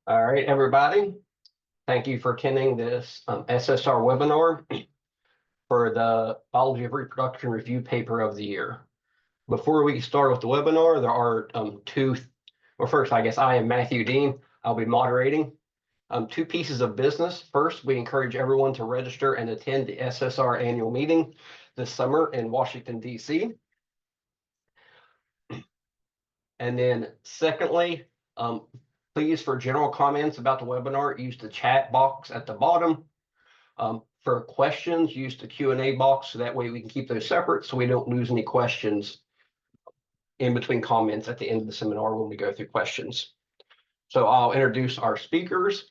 All right, everybody. Thank you for attending this SSR webinar for the Biology of Reproduction Review Paper of the Year. Before we start with the webinar, there are first, I guess I am Matthew Dean. I'll be moderating. Two pieces of business. First, we encourage everyone to register and attend the SSR annual meeting this summer in Washington, D.C. And then secondly, please, for general comments about the webinar, use the chat box at the bottom. For questions, use the Q&A box so that way we can keep those separate so we don't lose any questions in between comments at the end of the seminar when we go through questions. So I'll introduce our speakers.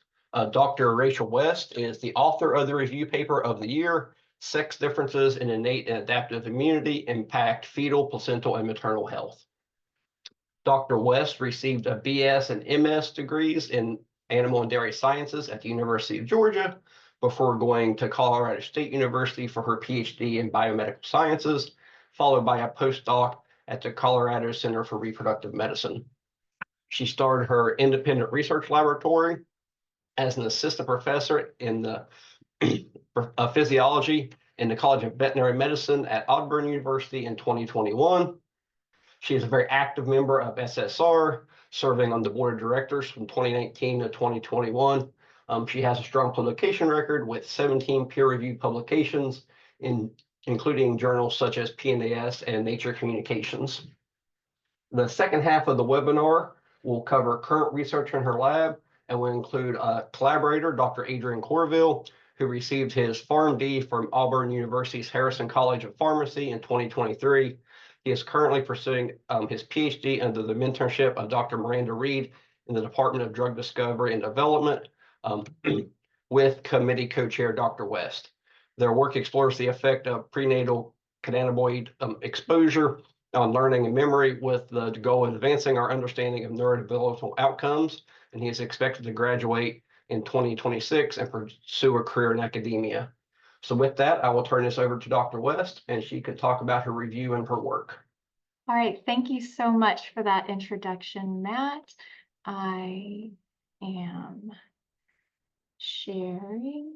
Dr. Rachel West is the author of the review paper of the year, Sex Differences in Innate and Adaptive Immunity Impact Fetal, Placental, and Maternal Health. Dr. West received a BS and MS degrees in Animal and Dairy Sciences at the University of Georgia before going to Colorado State University for her PhD in Biomedical Sciences, followed by a postdoc at the Colorado Center for Reproductive Medicine. She started her independent research laboratory as an assistant professor in the physiology in the College of Veterinary Medicine at Auburn University in 2021. She is a very active member of SSR, serving on the board of directors from 2019 to 2021. She has a strong publication record with 17 peer-reviewed publications, including journals such as PNAS and Nature Communications. The second half of the webinar will cover current research in her lab and will include a collaborator, Dr. Adrian Corville, who received his PharmD from Auburn University's Harrison College of Pharmacy in 2023. He is currently pursuing his PhD under the mentorship of Dr. Miranda Reed in the Department of Drug Discovery and Development with committee co-chair Dr. West. Their work explores the effect of prenatal cannabinoid exposure on learning and memory with the goal of advancing our understanding of neurodevelopmental outcomes, and he is expected to graduate in 2026 and pursue a career in academia. So with that, I will turn this over to Dr. West, and she could talk about her review and her work. All right, thank you so much for that introduction, Matt. I am sharing.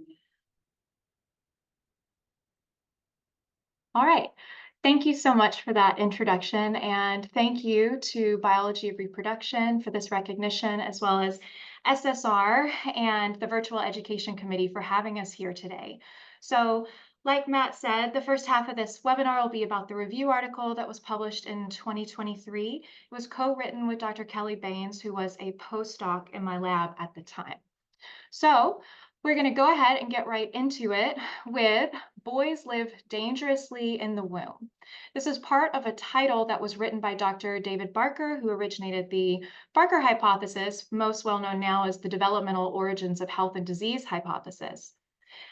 All right, thank you so much for that introduction, and thank you to Biology of Reproduction for this recognition, as well as SSR and the Virtual Education Committee for having us here today. So, like Matt said, the first half of this webinar will be about the review article that was published in 2023. It was co-written with Dr. Kelly Baines, who was a postdoc in my lab at the time. So we're going to go ahead and get right into it with Boys Live Dangerously in the Womb. This is part of a title that was written by Dr. David Barker, who originated the Barker hypothesis, most well known now as the developmental origins of health and disease hypothesis.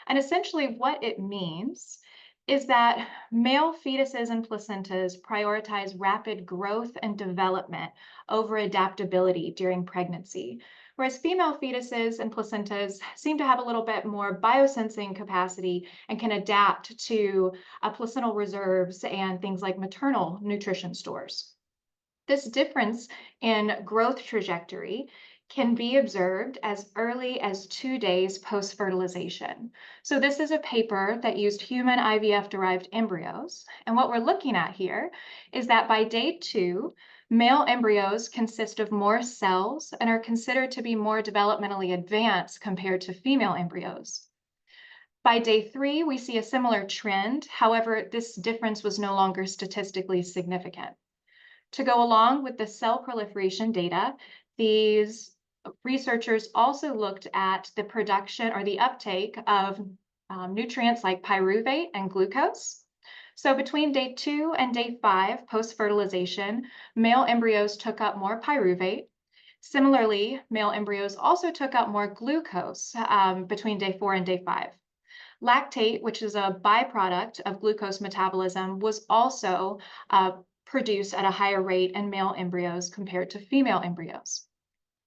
And essentially what it means is that male fetuses and placentas prioritize rapid growth and development over adaptability during pregnancy, whereas female fetuses and placentas seem to have a little bit more biosensing capacity and can adapt to placental reserves and things like maternal nutrition stores. This difference in growth trajectory can be observed as early as 2 days post-fertilization. So this is a paper that used human IVF-derived embryos. And what we're looking at here is that by day 2, male embryos consist of more cells and are considered to be more developmentally advanced compared to female embryos. By day 3, we see a similar trend. However, this difference was no longer statistically significant. To go along with the cell proliferation data, these researchers also looked at the production or the uptake of nutrients like pyruvate and glucose. So between day 2 and day 5 post-fertilization, male embryos took up more pyruvate. Similarly, male embryos also took up more glucose between day 4 and day 5. Lactate, which is a byproduct of glucose metabolism, was also produced at a higher rate in male embryos compared to female embryos.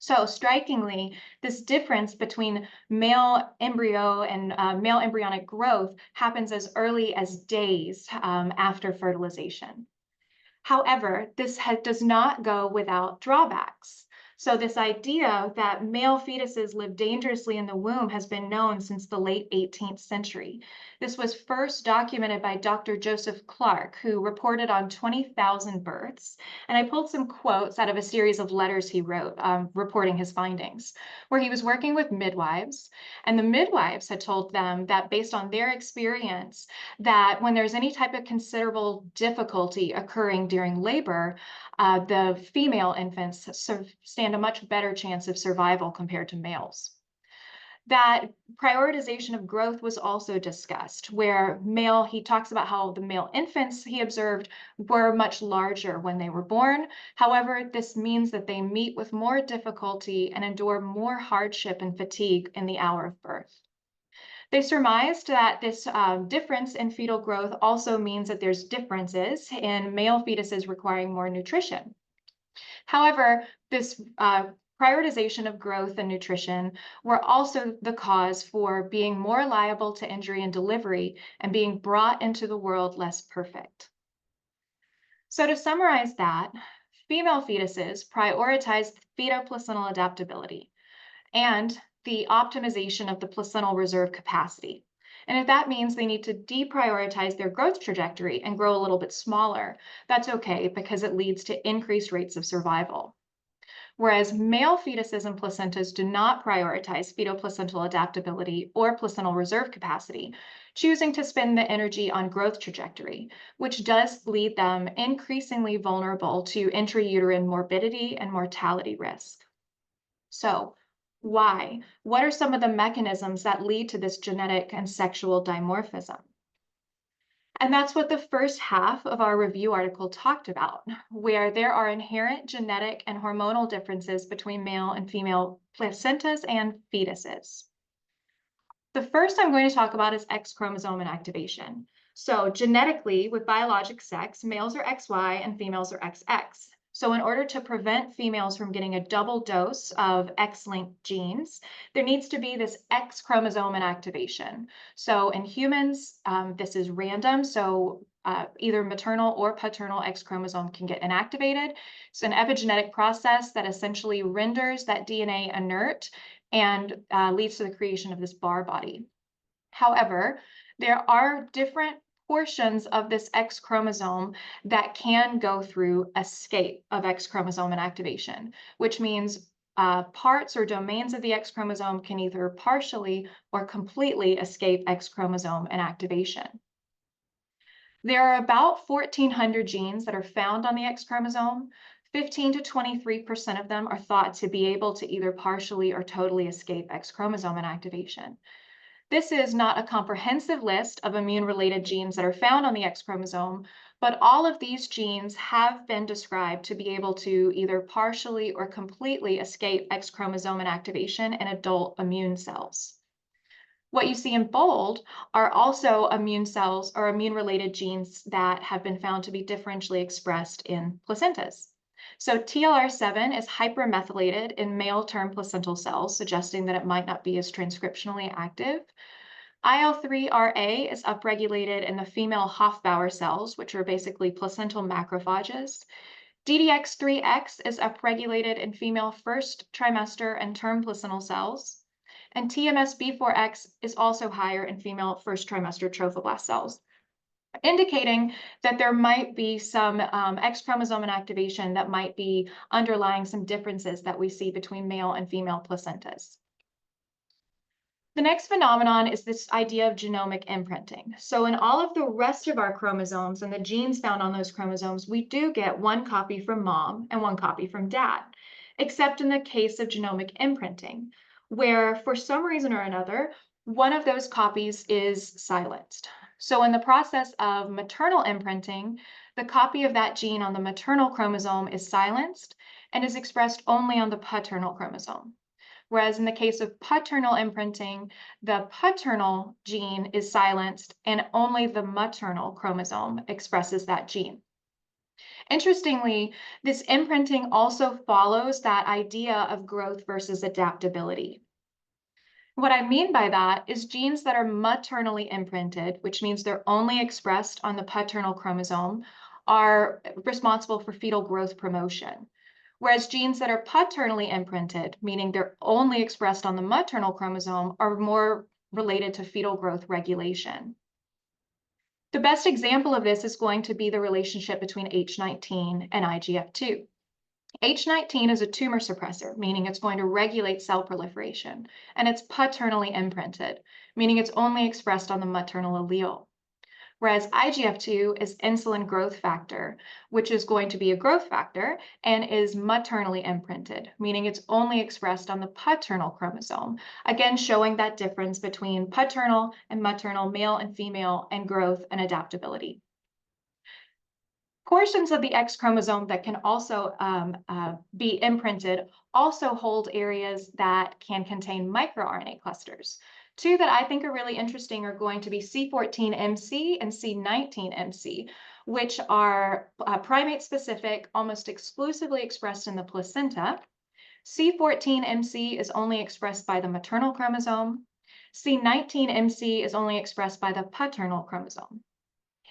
So strikingly, this difference between male embryo and male embryonic growth happens as early as days after fertilization. However, this does not go without drawbacks. So this idea that male fetuses live dangerously in the womb has been known since the late 18th century. This was first documented by Dr. Joseph Clark, who reported on 20,000 births. And I pulled some quotes out of a series of letters he wrote reporting his findings, where he was working with midwives. And the midwives had told them that based on their experience, that when there's any type of considerable difficulty occurring during labor, the female infants stand a much better chance of survival compared to males. That prioritization of growth was also discussed, where he talks about how the male infants he observed were much larger when they were born. However, this means that they meet with more difficulty and endure more hardship and fatigue in the hour of birth. They surmised that this difference in fetal growth also means that there's differences in male fetuses requiring more nutrition. However, this prioritization of growth and nutrition were also the cause for being more liable to injury and delivery and being brought into the world less perfect. So to summarize that, female fetuses prioritize fetal-placental adaptability and the optimization of the placental reserve capacity. And if that means they need to deprioritize their growth trajectory and grow a little bit smaller, that's okay because it leads to increased rates of survival. Whereas male fetuses and placentas do not prioritize fetal-placental adaptability or placental reserve capacity, choosing to spend the energy on growth trajectory, which does lead them increasingly vulnerable to intrauterine morbidity and mortality risk. So, why? What are some of the mechanisms that lead to this genetic and sexual dimorphism? And that's what the first half of our review article talked about, where there are inherent genetic and hormonal differences between male and female placentas and fetuses. The first I'm going to talk about is X chromosome inactivation. So genetically, with biologic sex, males are XY and females are XX. So in order to prevent females from getting a double dose of X-linked genes, there needs to be this X chromosome inactivation. So in humans, this is random. So either maternal or paternal X chromosome can get inactivated. It's an epigenetic process that essentially renders that DNA inert and leads to the creation of this BOR body. However, there are different portions of this X chromosome that can go through escape of X chromosome inactivation, which means parts or domains of the X chromosome can either partially or completely escape X chromosome inactivation. There are about 1,400 genes that are found on the X chromosome. 15 to 23% of them are thought to be able to either partially or totally escape X chromosome inactivation. This is not a comprehensive list of immune-related genes that are found on the X chromosome, but all of these genes have been described to be able to either partially or completely escape X chromosome inactivation in adult immune cells. What you see in bold are also immune cells or immune-related genes that have been found to be differentially expressed in placentas. So TLR7 is hypermethylated in male term placental cells, suggesting that it might not be as transcriptionally active. IL-3RA is upregulated in the female Hofbauer cells, which are basically placental macrophages. DDX3X is upregulated in female first trimester and term placental cells. And TMSB4X is also higher in female first trimester trophoblast cells, indicating that there might be some X chromosome inactivation that might be underlying some differences that we see between male and female placentas. The next phenomenon is this idea of genomic imprinting. So in all of the rest of our chromosomes and the genes found on those chromosomes, we do get one copy from mom and one copy from dad, except in the case of genomic imprinting, where for some reason or another, one of those copies is silenced. So in the process of maternal imprinting, the copy of that gene on the maternal chromosome is silenced and is expressed only on the paternal chromosome. Whereas in the case of paternal imprinting, the paternal gene is silenced and only the maternal chromosome expresses that gene. Interestingly, this imprinting also follows that idea of growth versus adaptability. What I mean by that is genes that are maternally imprinted, which means they're only expressed on the paternal chromosome, are responsible for fetal growth promotion. whereas genes that are paternally imprinted, meaning they're only expressed on the maternal chromosome, are more related to fetal growth regulation. The best example of this is going to be the relationship between H19 and IGF-2. H19 is a tumor suppressor, meaning it's going to regulate cell proliferation, and it's paternally imprinted, meaning it's only expressed on the maternal allele. Whereas IGF-2 is insulin growth factor, which is going to be a growth factor and is maternally imprinted, meaning it's only expressed on the paternal chromosome, again showing that difference between paternal and maternal, male and female, and growth and adaptability. Portions of the X chromosome that can also be imprinted also hold areas that can contain microRNA clusters. Two that I think are really interesting are going to be C14MC and C19MC, which are primate-specific, almost exclusively expressed in the placenta. C14MC is only expressed by the maternal chromosome. C19MC is only expressed by the paternal chromosome.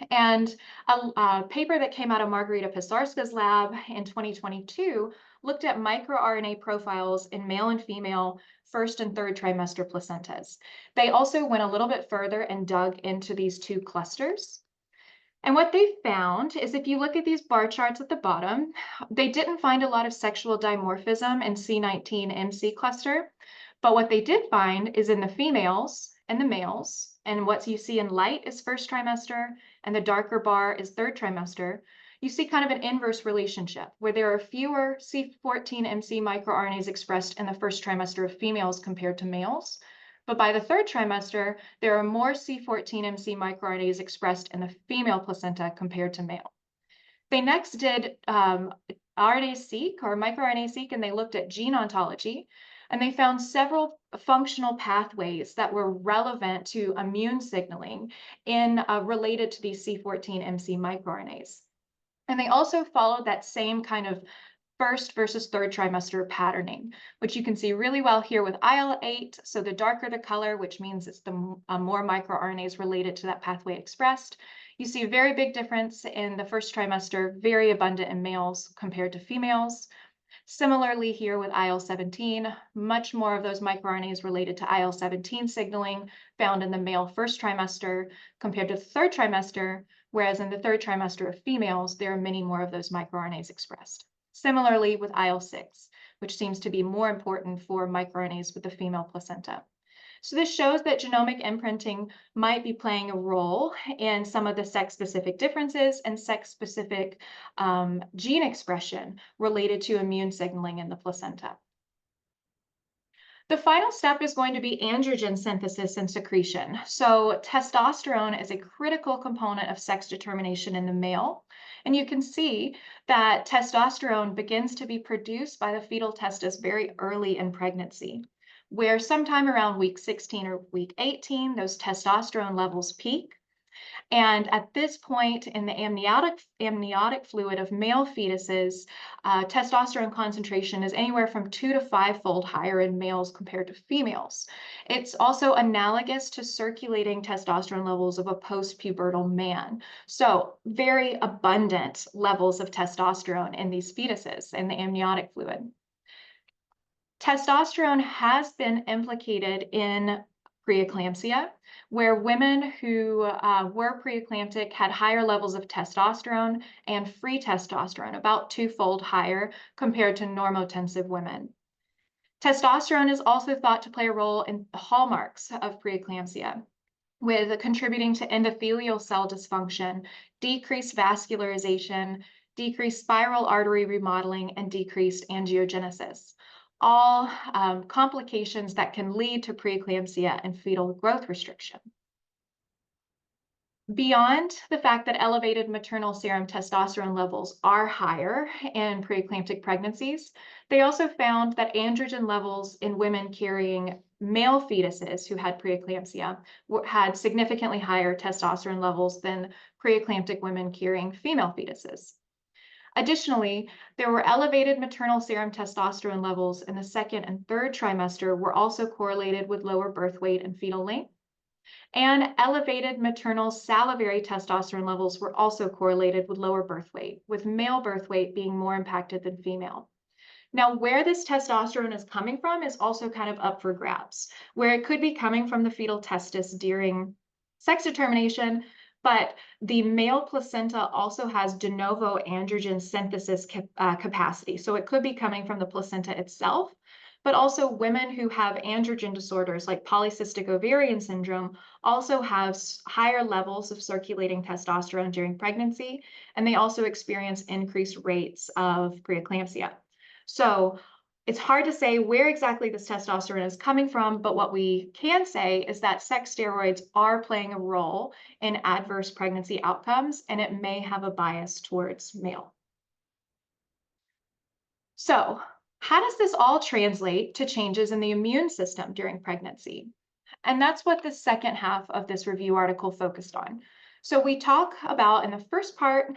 And a paper that came out of Margarita Pisarska's lab in 2022 looked at microRNA profiles in male and female first and third trimester placentas. They also went a little bit further and dug into these two clusters. And what they found is if you look at these bar charts at the bottom, they didn't find a lot of sexual dimorphism in C19MC cluster. But what they did find is in the females and the males, and what you see in light is first trimester, and the darker bar is third trimester, you see kind of an inverse relationship where there are fewer C14MC microRNAs expressed in the first trimester of females compared to males. But by the third trimester, there are more C14MC microRNAs expressed in the female placenta compared to male. They next did RNA-seq or microRNA-seq, and they looked at gene ontology, and they found several functional pathways that were relevant to immune signaling in related to these C14MC microRNAs. And they also followed that same kind of first versus third trimester patterning, which you can see really well here with IL-8. So the darker the color, which means it's the more microRNAs related to that pathway expressed. You see a very big difference in the first trimester, very abundant in males compared to females. Similarly here with IL-17, much more of those microRNAs related to IL-17 signaling found in the male first trimester compared to the third trimester, whereas in the third trimester of females, there are many more of those microRNAs expressed. Similarly with IL-6, which seems to be more important for microRNAs with the female placenta. So this shows that genomic imprinting might be playing a role in some of the sex-specific differences and sex-specific gene expression related to immune signaling in the placenta. The final step is going to be androgen synthesis and secretion. So testosterone is a critical component of sex determination in the male. And you can see that testosterone begins to be produced by the fetal testis very early in pregnancy, where sometime around week 16 or week 18, those testosterone levels peak. And at this point in the amniotic fluid of male fetuses, testosterone concentration is anywhere from 2 to 5-fold higher in males compared to females. It's also analogous to circulating testosterone levels of a post-pubertal man. So very abundant levels of testosterone in these fetuses in the amniotic fluid. Testosterone has been implicated in preeclampsia, where women who were preeclamptic had higher levels of testosterone and free testosterone, about 2-fold higher compared to normotensive women. Testosterone is also thought to play a role in the hallmarks of preeclampsia, with contributing to endothelial cell dysfunction, decreased vascularization, decreased spiral artery remodeling, and decreased angiogenesis. All complications that can lead to preeclampsia and fetal growth restriction. Beyond the fact that elevated maternal serum testosterone levels are higher in preeclamptic pregnancies, they also found that androgen levels in women carrying male fetuses who had preeclampsia had significantly higher testosterone levels than preeclamptic women carrying female fetuses. Additionally, there were elevated maternal serum testosterone levels in the second and third trimester were also correlated with lower birth weight and fetal length. And elevated maternal salivary testosterone levels were also correlated with lower birth weight, with male birth weight being more impacted than female. Now, where this testosterone is coming from is also kind of up for grabs, where it could be coming from the fetal testis during sex determination, but the male placenta also has de novo androgen synthesis capacity. So it could be coming from the placenta itself, but also women who have androgen disorders like polycystic ovarian syndrome also have higher levels of circulating testosterone during pregnancy, and they also experience increased rates of preeclampsia. So it's hard to say where exactly this testosterone is coming from, but what we can say is that sex steroids are playing a role in adverse pregnancy outcomes, and it may have a bias towards male. So, how does this all translate to changes in the immune system during pregnancy? And that's what the second half of this review article focused on. So we talk about, in the first part,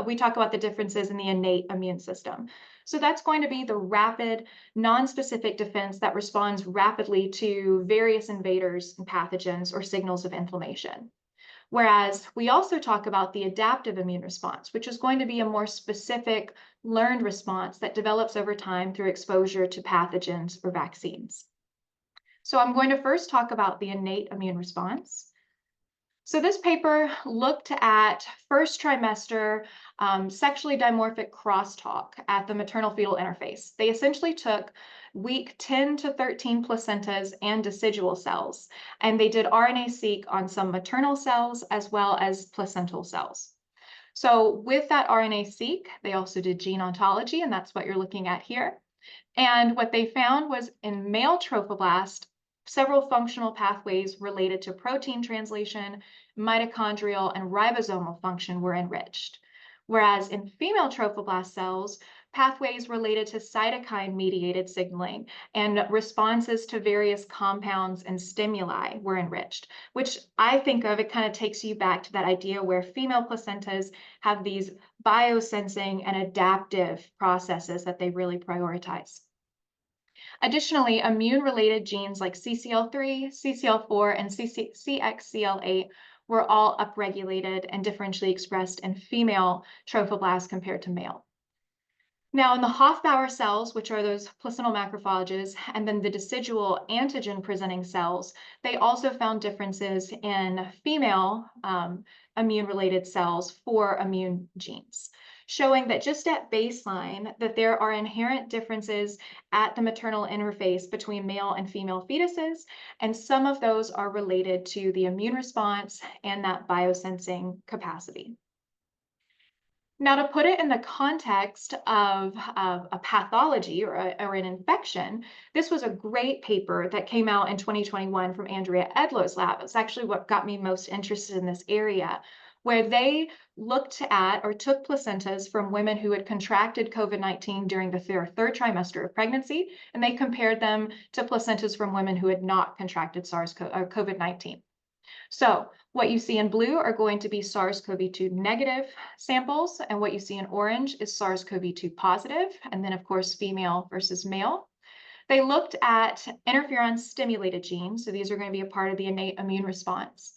we talk about the differences in the innate immune system. So that's going to be the rapid, non-specific defense that responds rapidly to various invaders and pathogens or signals of inflammation. Whereas we also talk about the adaptive immune response, which is going to be a more specific, learned response that develops over time through exposure to pathogens or vaccines. So I'm going to first talk about the innate immune response. So this paper looked at first trimester sexually dimorphic crosstalk at the maternal-fetal interface. They essentially took week 10 to 13 placentas and decidual cells, and they did RNA-seq on some maternal cells as well as placental cells. So with that RNA-seq, they also did gene ontology, and that's what you're looking at here. And what they found was in male trophoblast, several functional pathways related to protein translation, mitochondrial, and ribosomal function were enriched. Whereas in female trophoblast cells, pathways related to cytokine-mediated signaling and responses to various compounds and stimuli were enriched, which I think of, it kind of takes you back to that idea where female placentas have these biosensing and adaptive processes that they really prioritize. Additionally, immune-related genes like CCL3, CCL4, and CXCL8 were all upregulated and differentially expressed in female trophoblasts compared to male. Now, in the Hofbauer cells, which are those placental macrophages, and then the decidual antigen-presenting cells, they also found differences in female immune-related cells for immune genes, showing that just at baseline, that there are inherent differences at the maternal interface between male and female fetuses, and some of those are related to the immune response and that biosensing capacity. Now, to put it in the context of a pathology or an infection, this was a great paper that came out in 2021 from Andrea Edlow's lab. It's actually what got me most interested in this area, where they looked at or took placentas from women who had contracted COVID-19 during their third trimester of pregnancy, and they compared them to placentas from women who had not contracted COVID-19. So what you see in blue are going to be SARS-CoV-2 negative samples, and what you see in orange is SARS-CoV-2 positive, and then of course female versus male. They looked at interferon stimulated genes, so these are going to be a part of the innate immune response.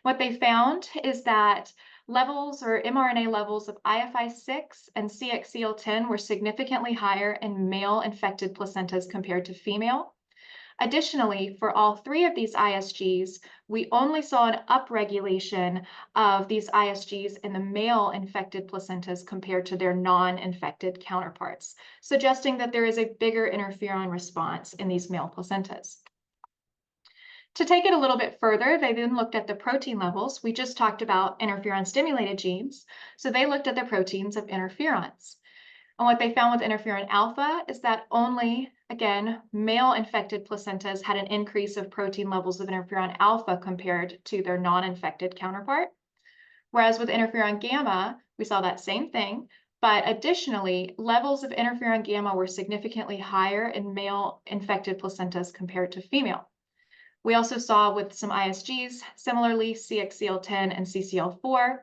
What they found is that levels or mRNA levels of IFI6 and CXCL10 were significantly higher in male infected placentas compared to female. Additionally, for all three of these ISGs, we only saw an upregulation of these ISGs in the male infected placentas compared to their non-infected counterparts, suggesting that there is a bigger interferon response in these male placentas. To take it a little bit further, they then looked at the protein levels. We just talked about interferon-stimulated genes, so they looked at the proteins of interferons. And what they found with interferon alpha is that only, again, male infected placentas had an increase of protein levels of interferon alpha compared to their non-infected counterpart. Whereas with interferon gamma, we saw that same thing, but additionally, levels of interferon gamma were significantly higher in male infected placentas compared to female. We also saw with some ISGs, similarly CXCL10 and CCL4,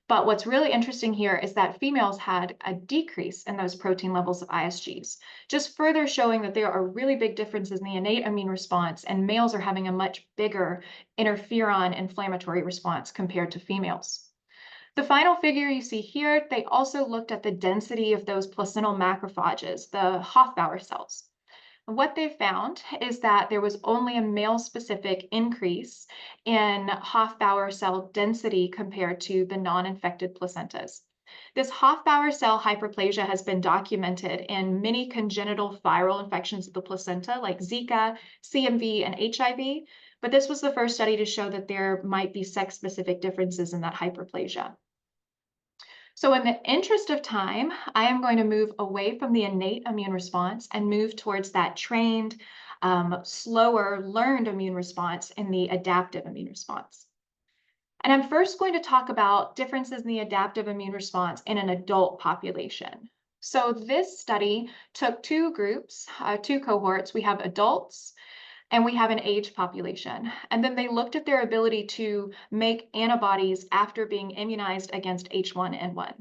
but what's really interesting here is that females had a decrease in those protein levels of ISGs, just further showing that there are really big differences in the innate immune response, and males are having a much bigger interferon inflammatory response compared to females. The final figure you see here, they also looked at the density of those placental macrophages, the Hofbauer cells. What they found is that there was only a male-specific increase in Hofbauer cell density compared to the non-infected placentas. This Hofbauer cell hyperplasia has been documented in many congenital viral infections of the placenta, like Zika, CMV, and HIV, but this was the first study to show that there might be sex-specific differences in that hyperplasia. So in the interest of time, I am going to move away from the innate immune response and move towards that trained, slower learned immune response in the adaptive immune response. And I'm first going to talk about differences in the adaptive immune response in an adult population. So this study took two groups, two cohorts. We have adults and we have an age population. And then they looked at their ability to make antibodies after being immunized against H1N1.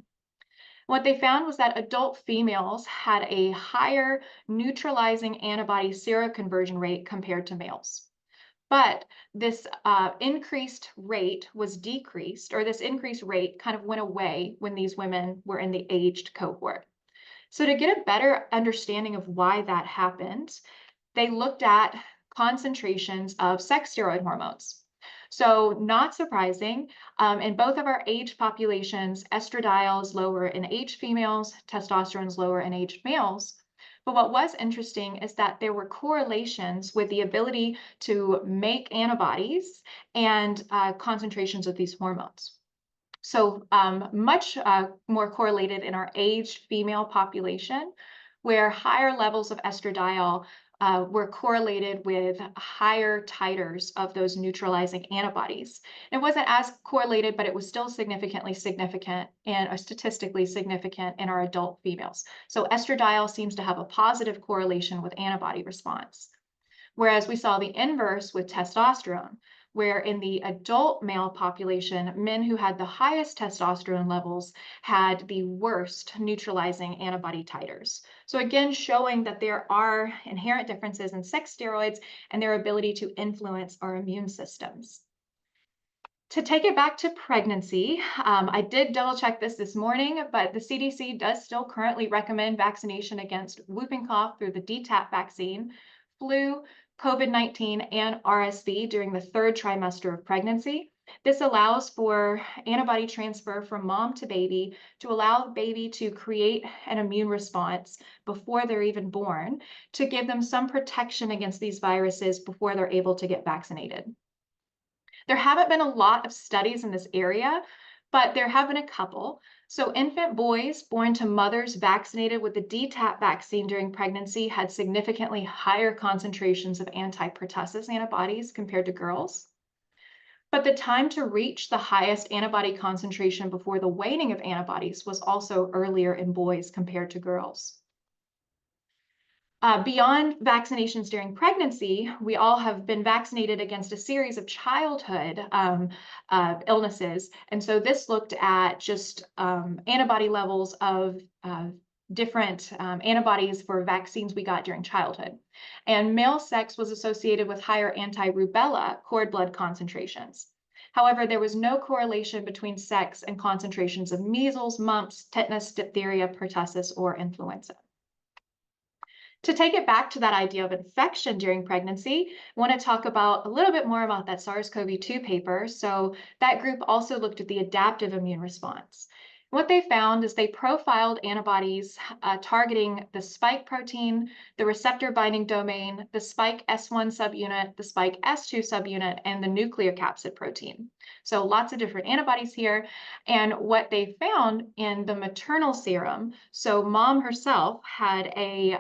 What they found was that adult females had a higher neutralizing antibody seroconversion rate compared to males. But this increased rate was decreased, or this increased rate kind of went away when these women were in the aged cohort. So to get a better understanding of why that happened, they looked at concentrations of sex steroid hormones. So not surprising, in both of our age populations, estradiol is lower in aged females, testosterone is lower in aged males. But what was interesting is that there were correlations with the ability to make antibodies and concentrations of these hormones. So much more correlated in our aged female population, where higher levels of estradiol were correlated with higher titers of those neutralizing antibodies. It wasn't as correlated, but it was still significantly significant and statistically significant in our adult females. So estradiol seems to have a positive correlation with antibody response. Whereas we saw the inverse with testosterone, where in the adult male population, men who had the highest testosterone levels had the worst neutralizing antibody titers. So again, showing that there are inherent differences in sex steroids and their ability to influence our immune systems. To take it back to pregnancy, I did double check this morning, but the CDC does still currently recommend vaccination against whooping cough through the DTaP vaccine, flu, COVID-19, and RSV during the third trimester of pregnancy. This allows for antibody transfer from mom to baby to allow the baby to create an immune response before they're even born, to give them some protection against these viruses before they're able to get vaccinated. There haven't been a lot of studies in this area, but there have been a couple. So infant boys born to mothers vaccinated with the DTaP vaccine during pregnancy had significantly higher concentrations of anti-pertussis antibodies compared to girls. But the time to reach the highest antibody concentration before the waning of antibodies was also earlier in boys compared to girls. Beyond vaccinations during pregnancy, we all have been vaccinated against a series of childhood illnesses. And so this looked at just antibody levels of different antibodies for vaccines we got during childhood. And male sex was associated with higher anti-rubella cord blood concentrations. However, there was no correlation between sex and concentrations of measles, mumps, tetanus, diphtheria, pertussis, or influenza. To take it back to that idea of infection during pregnancy, I want to talk about a little bit more about that SARS-CoV-2 paper. So that group also looked at the adaptive immune response. What they found is they profiled antibodies targeting the spike protein, the receptor binding domain, the spike S1 subunit, the spike S2 subunit, and the nuclear capsid protein. So lots of different antibodies here. And what they found in the maternal serum, so mom herself had a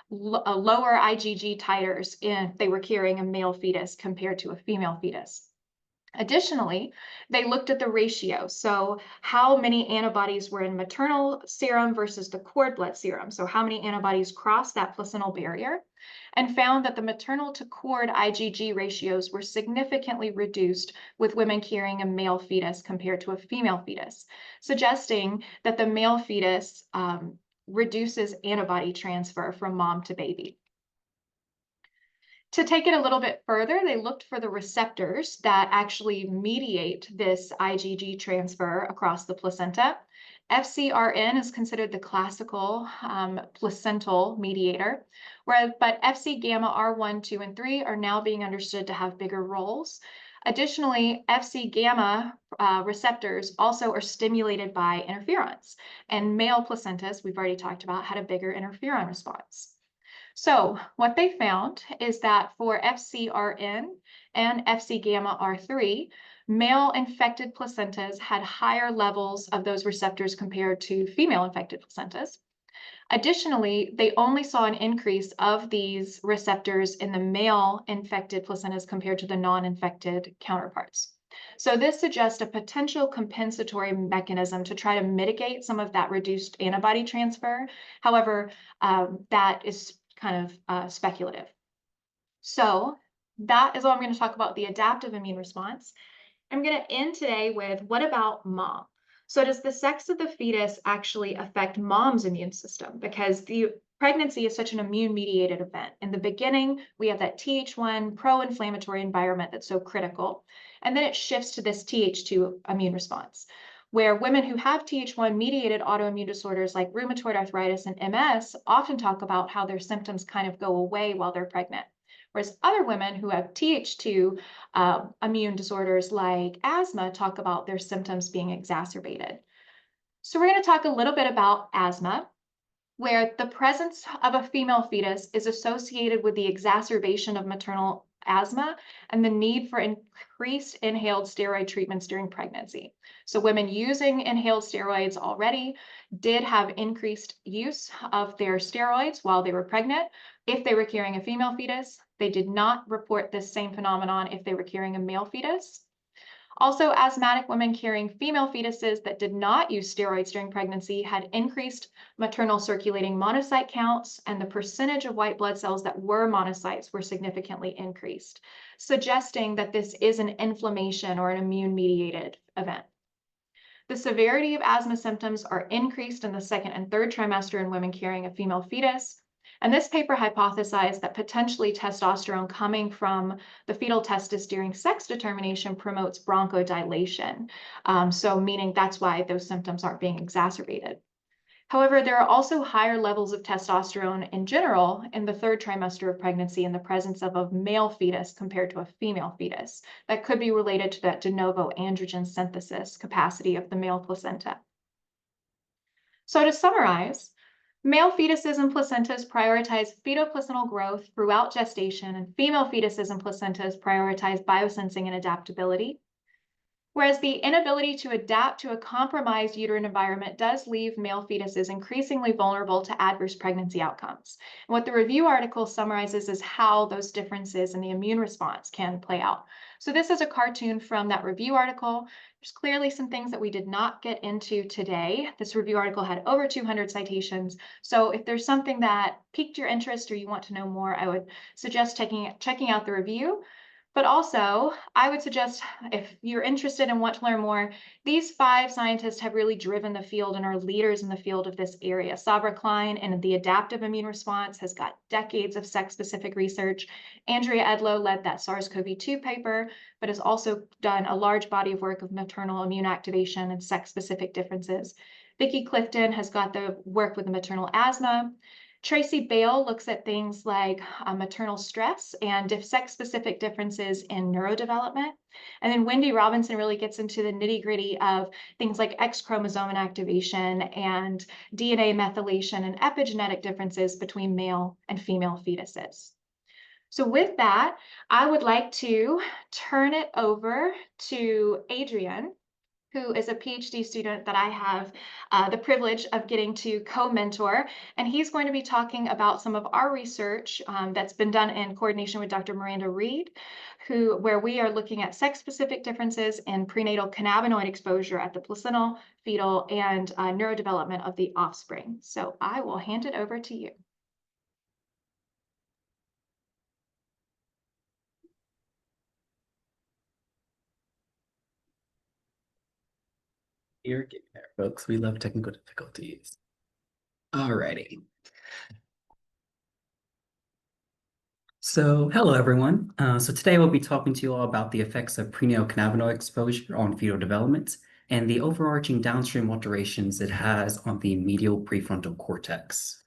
lower IgG titers if they were carrying a male fetus compared to a female fetus. Additionally, they looked at the ratio. So how many antibodies were in maternal serum versus the cord blood serum. So how many antibodies crossed that placental barrier, and found that the maternal to cord IgG ratios were significantly reduced with women carrying a male fetus compared to a female fetus, suggesting that the male fetus reduces antibody transfer from mom to baby. To take it a little bit further, they looked for the receptors that actually mediate this IgG transfer across the placenta. FcRn is considered the classical placental mediator, but Fc gamma R1, 2, and 3 are now being understood to have bigger roles. Additionally, Fc gamma receptors also are stimulated by interferons, and male placentas, we've already talked about, had a bigger interferon response. So what they found is that for FcRn and Fc gamma R3, male infected placentas had higher levels of those receptors compared to female infected placentas. Additionally, they only saw an increase of these receptors in the male infected placentas compared to the non-infected counterparts. So this suggests a potential compensatory mechanism to try to mitigate some of that reduced antibody transfer. However, that is kind of speculative. So that is all I'm going to talk about, the adaptive immune response. I'm going to end today with, what about mom? So does the sex of the fetus actually affect mom's immune system? Because the pregnancy is such an immune-mediated event. In the beginning, we have that Th1 pro-inflammatory environment that's so critical, and then it shifts to this Th2 immune response, where women who have Th1-mediated autoimmune disorders like rheumatoid arthritis and MS often talk about how their symptoms kind of go away while they're pregnant. Whereas other women who have Th2 immune disorders like asthma talk about their symptoms being exacerbated. So we're going to talk a little bit about asthma, where the presence of a female fetus is associated with the exacerbation of maternal asthma and the need for increased inhaled steroid treatments during pregnancy. So women using inhaled steroids already did have increased use of their steroids while they were pregnant. If they were carrying a female fetus, they did not report this same phenomenon if they were carrying a male fetus. Also, asthmatic women carrying female fetuses that did not use steroids during pregnancy had increased maternal circulating monocyte counts, and the percentage of white blood cells that were monocytes were significantly increased, suggesting that this is an inflammation or an immune-mediated event. The severity of asthma symptoms are increased in the second and third trimester in women carrying a female fetus. And this paper hypothesized that potentially testosterone coming from the fetal testis during sex determination promotes bronchodilation. So meaning that's why those symptoms aren't being exacerbated. However, there are also higher levels of testosterone in general in the third trimester of pregnancy in the presence of a male fetus compared to a female fetus. That could be related to that de novo androgen synthesis capacity of the male placenta. So to summarize, male fetuses and placentas prioritize fetoplacental growth throughout gestation, and female fetuses and placentas prioritize biosensing and adaptability. Whereas the inability to adapt to a compromised uterine environment does leave male fetuses increasingly vulnerable to adverse pregnancy outcomes. And what the review article summarizes is how those differences in the immune response can play out. So this is a cartoon from that review article. There's clearly some things that we did not get into today. This review article had over 200 citations. So if there's something that piqued your interest or you want to know more, I would suggest checking out the review. But also, I would suggest, if you're interested and want to learn more, these 5 scientists have really driven the field and are leaders in the field of this area. Sabra Klein and the adaptive immune response has got decades of sex-specific research. Andrea Edlow led that SARS-CoV-2 paper, but has also done a large body of work of maternal immune activation and sex-specific differences. Vicki Clifton has got the work with the maternal asthma. Tracy Bale looks at things like maternal stress and sex-specific differences in neurodevelopment. And then Wendy Robinson really gets into the nitty-gritty of things like X chromosome activation and DNA methylation and epigenetic differences between male and female fetuses. So with that, I would like to turn it over to Adrian, who is a PhD student that I have the privilege of getting to co-mentor. And he's going to be talking about some of our research that's been done in coordination with Dr. Miranda Reed, where we are looking at sex-specific differences in prenatal cannabinoid exposure at the placental, fetal, and neurodevelopment of the offspring. So I will hand it over to you. You're getting there, folks. We love technical difficulties. Alrighty. So, hello everyone. So today we'll be talking to you all about the effects of prenatal cannabinoid exposure on fetal development and the overarching downstream alterations it has on the medial prefrontal cortex.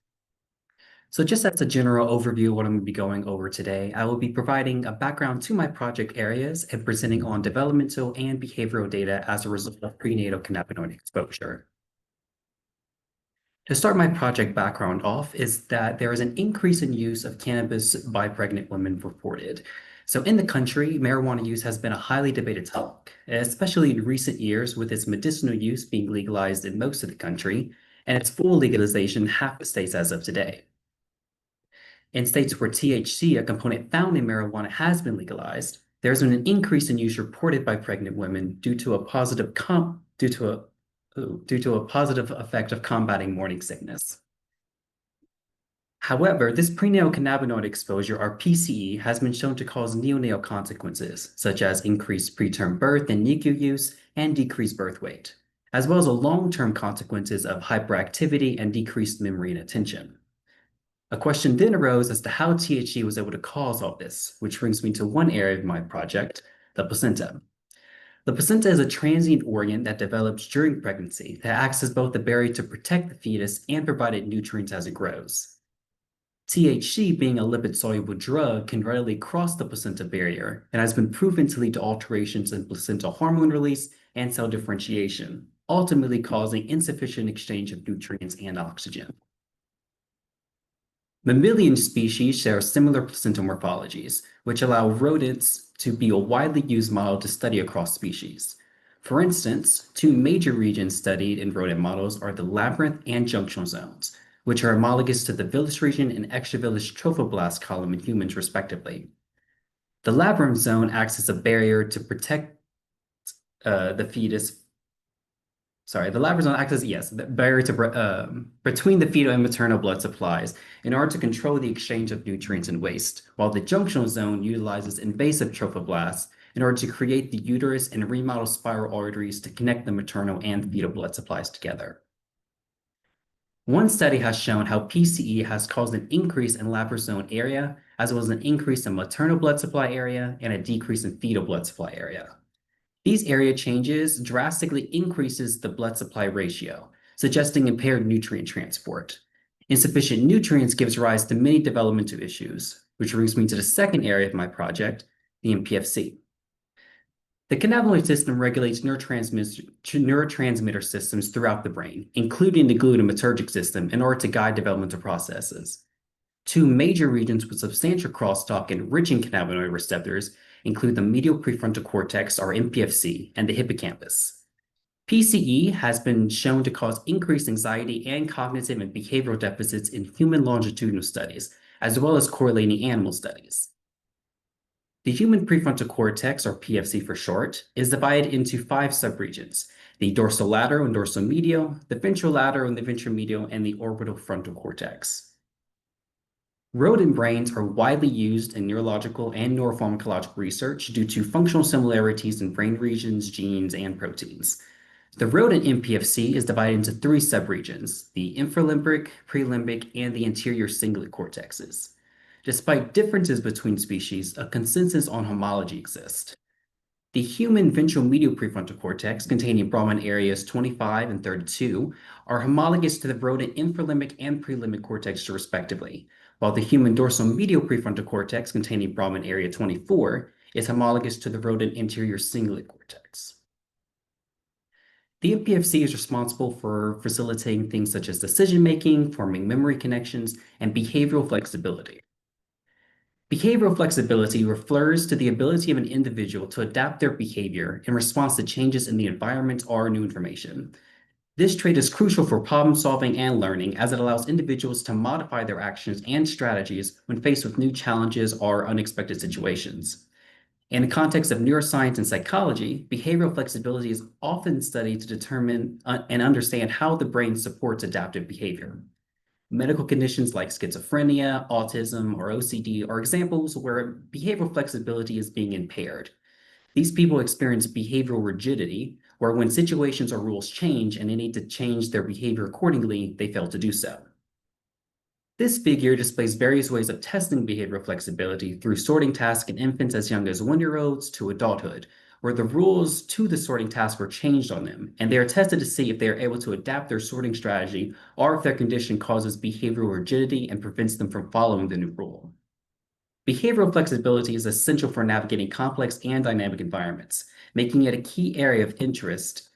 So just as a general overview of what I'm going to be going over today, I will be providing a background to my project areas and presenting on developmental and behavioral data as a result of prenatal cannabinoid exposure. To start my project background off is that there is an increase in use of cannabis by pregnant women reported. So in the country, marijuana use has been a highly debated topic, especially in recent years with its medicinal use being legalized in most of the country and its full legalization in half the states as of today. In states where THC, a component found in marijuana, has been legalized, there's been an increase in use reported by pregnant women due to a positive effect of combating morning sickness. However, this prenatal cannabinoid exposure, or PCE, has been shown to cause neonatal consequences, such as increased preterm birth and NICU use and decreased birth weight, as well as long-term consequences of hyperactivity and decreased memory and attention. A question then arose as to how THC was able to cause all this, which brings me to one area of my project, the placenta. The placenta is a transient organ that develops during pregnancy that acts as both a barrier to protect the fetus and provide it nutrients as it grows. THC, being a lipid-soluble drug, can readily cross the placenta barrier and has been proven to lead to alterations in placental hormone release and cell differentiation, ultimately causing insufficient exchange of nutrients and oxygen. Mammalian species share similar placental morphologies, which allow rodents to be a widely used model to study across species. For instance, two major regions studied in rodent models are the labyrinth and junctional zones, which are homologous to the villus region and extravillus trophoblast column in humans, respectively. The labyrinth zone acts as a barrier to protect the fetus. Sorry, the labyrinth zone acts as, yes, the barrier to between the fetal and maternal blood supplies in order to control the exchange of nutrients and waste, while the junctional zone utilizes invasive trophoblasts in order to create the uterus and remodel spiral arteries to connect the maternal and fetal blood supplies together. One study has shown how PCE has caused an increase in labyrinth zone area, as well as an increase in maternal blood supply area and a decrease in fetal blood supply area. These area changes drastically increases the blood supply ratio, suggesting impaired nutrient transport. Insufficient nutrients gives rise to many developmental issues, which brings me to the second area of my project, the MPFC. The cannabinoid system regulates neurotransmitter systems throughout the brain, including the glutamatergic system, in order to guide developmental processes. Two major regions with substantial crosstalk enriching cannabinoid receptors include the medial prefrontal cortex, or MPFC, and the hippocampus. PCE has been shown to cause increased anxiety and cognitive and behavioral deficits in human longitudinal studies, as well as correlating animal studies. The human prefrontal cortex, or PFC for short, is divided into 5 subregions: the dorsolateral and dorsomedial, the ventrolateral and the ventromedial, and the orbital frontal cortex. Rodent brains are widely used in neurological and neuropharmacological research due to functional similarities in brain regions, genes, and proteins. The rodent MPFC is divided into 3 subregions: the infralimbic, prelimbic, and the anterior cingulate cortexes. Despite differences between species, a consensus on homology exists. The human ventral medial prefrontal cortex, containing Brahman areas 25 and 32, are homologous to the rodent infralimbic and prelimbic cortex respectively, while the human dorsal medial prefrontal cortex, containing Brahman area 24, is homologous to the rodent anterior cingulate cortex. The MPFC is responsible for facilitating things such as decision-making, forming memory connections, and behavioral flexibility. Behavioral flexibility refers to the ability of an individual to adapt their behavior in response to changes in the environment or new information. This trait is crucial for problem solving and learning, as it allows individuals to modify their actions and strategies when faced with new challenges or unexpected situations. In the context of neuroscience and psychology, behavioral flexibility is often studied to determine and understand how the brain supports adaptive behavior. Medical conditions like schizophrenia, autism, or OCD are examples where behavioral flexibility is being impaired. These people experience behavioral rigidity, where when situations or rules change and they need to change their behavior accordingly, they fail to do so. This figure displays various ways of testing behavioral flexibility through sorting tasks in infants as young as 1-year-olds to adulthood, where the rules to the sorting task were changed on them, and they are tested to see if they are able to adapt their sorting strategy or if their condition causes behavioral rigidity and prevents them from following the new rule. Behavioral flexibility is essential for navigating complex and dynamic environments, making it a key area of interest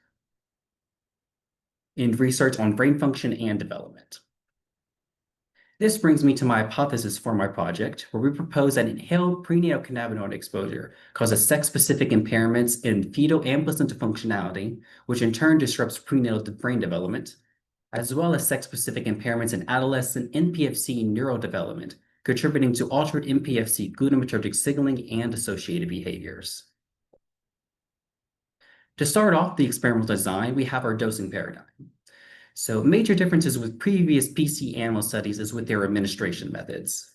in research on brain function and development. This brings me to my hypothesis for my project, where we propose that inhaled prenatal cannabinoid exposure causes sex-specific impairments in fetal and placenta functionality, which in turn disrupts prenatal brain development, as well as sex-specific impairments in adolescent NPFC neurodevelopment, contributing to altered NPFC glutamatergic signaling and associated behaviors. To start off the experimental design, we have our dosing paradigm. So major differences with previous PC animal studies is with their administration methods.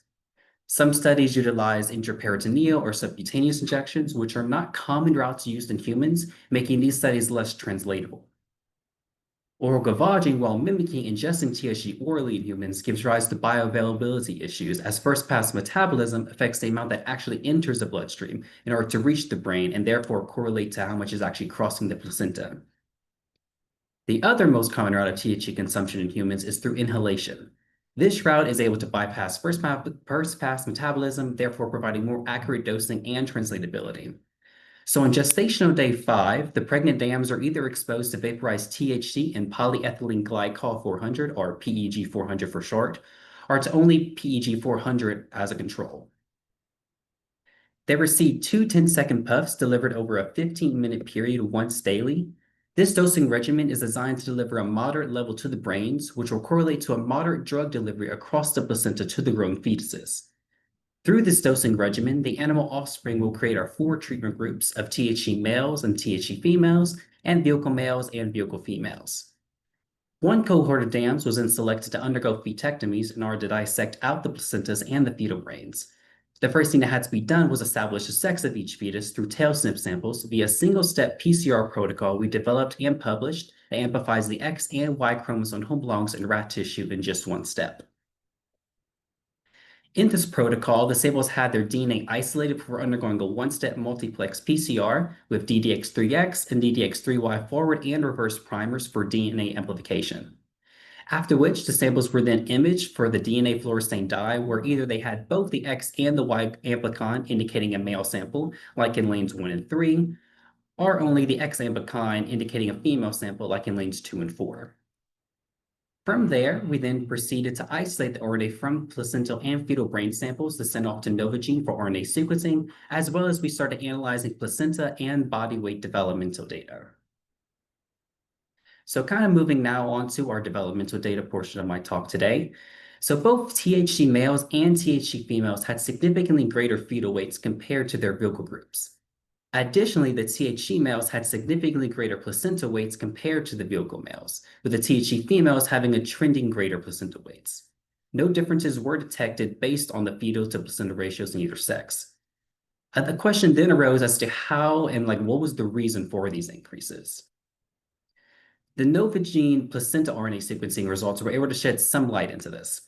Some studies utilize intraperitoneal or subcutaneous injections, which are not common routes used in humans, making these studies less translatable. Oral gavaging, while mimicking ingesting THC orally in humans, gives rise to bioavailability issues, as first-pass metabolism affects the amount that actually enters the bloodstream in order to reach the brain and therefore correlate to how much is actually crossing the placenta. The other most common route of THC consumption in humans is through inhalation. This route is able to bypass first-pass metabolism, therefore providing more accurate dosing and translatability. So on gestational day 5, the pregnant dams are either exposed to vaporized THC and polyethylene glycol 400, or PEG 400 for short, or to only PEG 400 as a control. They receive 2 10-second puffs delivered over a 15-minute period once daily. This dosing regimen is designed to deliver a moderate level to the brains, which will correlate to a moderate drug delivery across the placenta to the growing fetuses. Through this dosing regimen, the animal offspring will create our 4 treatment groups of THC males and THC females, and vehicle males and vehicle females. One cohort of dams was then selected to undergo fetectomies in order to dissect out the placentas and the fetal brains. The first thing that had to be done was establish the sex of each fetus through tail snip samples via a single-step PCR protocol we developed and published that amplifies the X and Y chromosome homologs in rat tissue in just one step. In this protocol, the samples had their DNA isolated before undergoing a one-step multiplex PCR with DDX3X and DDX3Y forward and reverse primers for DNA amplification. After which, the samples were then imaged for the DNA fluorescein dye, where either they had both the X and the Y amplicon, indicating a male sample, like in lanes 1 and 3, or only the X amplicon, indicating a female sample, like in lanes 2 and 4. From there, we then proceeded to isolate the RNA from placental and fetal brain samples to send off to Novogene for RNA sequencing, as well as we started analyzing placenta and body weight developmental data. So kind of moving now on to our developmental data portion of my talk today. So both THC males and THC females had significantly greater fetal weights compared to their vehicle groups. Additionally, the THC males had significantly greater placenta weights compared to the vehicle males, with the THC females having a trending greater placenta weights. No differences were detected based on the fetal to placenta ratios in either sex. The question then arose as to how and what was the reason for these increases. The Novogene placenta RNA sequencing results were able to shed some light into this.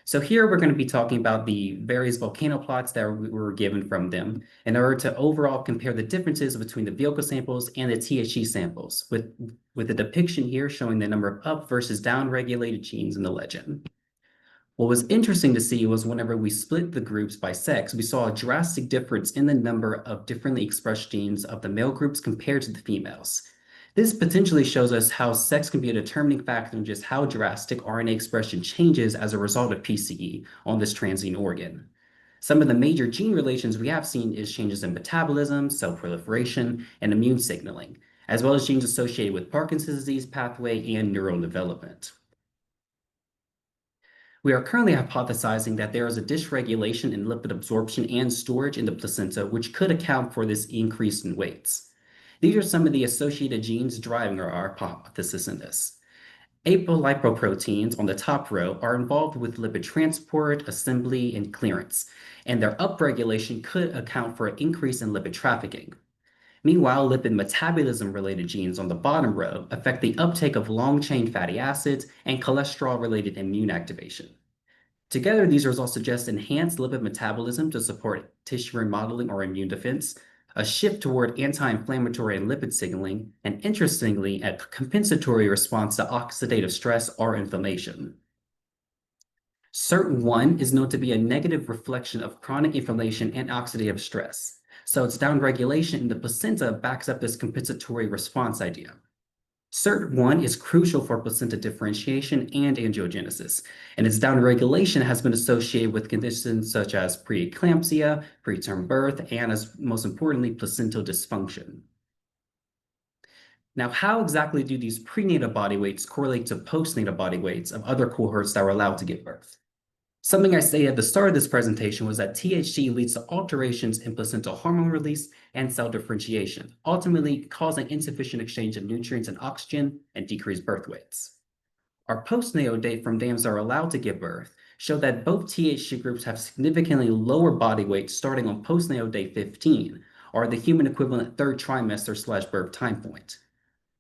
So here we're going to be talking about the various volcano plots that were given from them in order to overall compare the differences between the vehicle samples and the THC samples, with a depiction here showing the number of up versus down regulated genes in the legend. What was interesting to see was whenever we split the groups by sex, we saw a drastic difference in the number of differently expressed genes of the male groups compared to the females. This potentially shows us how sex can be a determining factor in just how drastic RNA expression changes as a result of PCE on this transgene organ. Some of the major gene relations we have seen is changes in metabolism, cell proliferation, and immune signaling, as well as genes associated with Parkinson's disease pathway and neural development. We are currently hypothesizing that there is a dysregulation in lipid absorption and storage in the placenta, which could account for this increase in weights. These are some of the associated genes driving our hypothesis in this. Apolipoproteins on the top row are involved with lipid transport, assembly, and clearance, and their upregulation could account for an increase in lipid trafficking. Meanwhile, lipid metabolism-related genes on the bottom row affect the uptake of long-chain fatty acids and cholesterol-related immune activation. Together, these results suggest enhanced lipid metabolism to support tissue remodeling or immune defense, a shift toward anti-inflammatory and lipid signaling, and interestingly, a compensatory response to oxidative stress or inflammation. SIRT1 is known to be a negative reflection of chronic inflammation and oxidative stress. So its downregulation in the placenta backs up this compensatory response idea. SIRT1 is crucial for placenta differentiation and angiogenesis, and its downregulation has been associated with conditions such as preeclampsia, preterm birth, and as most importantly, placental dysfunction. Now, how exactly do these prenatal body weights correlate to postnatal body weights of other cohorts that were allowed to give birth? Something I stated at the start of this presentation was that THC leads to alterations in placental hormone release and cell differentiation, ultimately causing insufficient exchange of nutrients and oxygen and decreased birth weights. Our postnatal data from dams that are allowed to give birth show that both THC groups have significantly lower body weight starting on postnatal day 15, or the human equivalent third trimester/birth time point.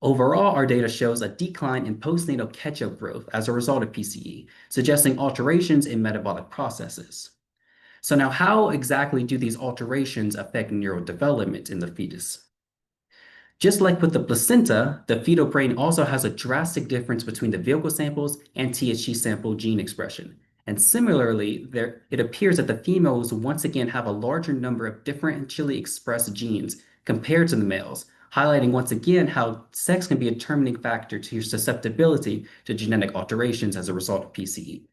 Overall, our data shows a decline in postnatal catch-up growth as a result of PCE, suggesting alterations in metabolic processes. So now, how exactly do these alterations affect neurodevelopment in the fetus? Just like with the placenta, the fetal brain also has a drastic difference between the vehicle samples and THC sample gene expression. And similarly, it appears that the females once again have a larger number of differentially expressed genes compared to the males, highlighting once again how sex can be a determining factor to your susceptibility to genetic alterations as a result of PCE.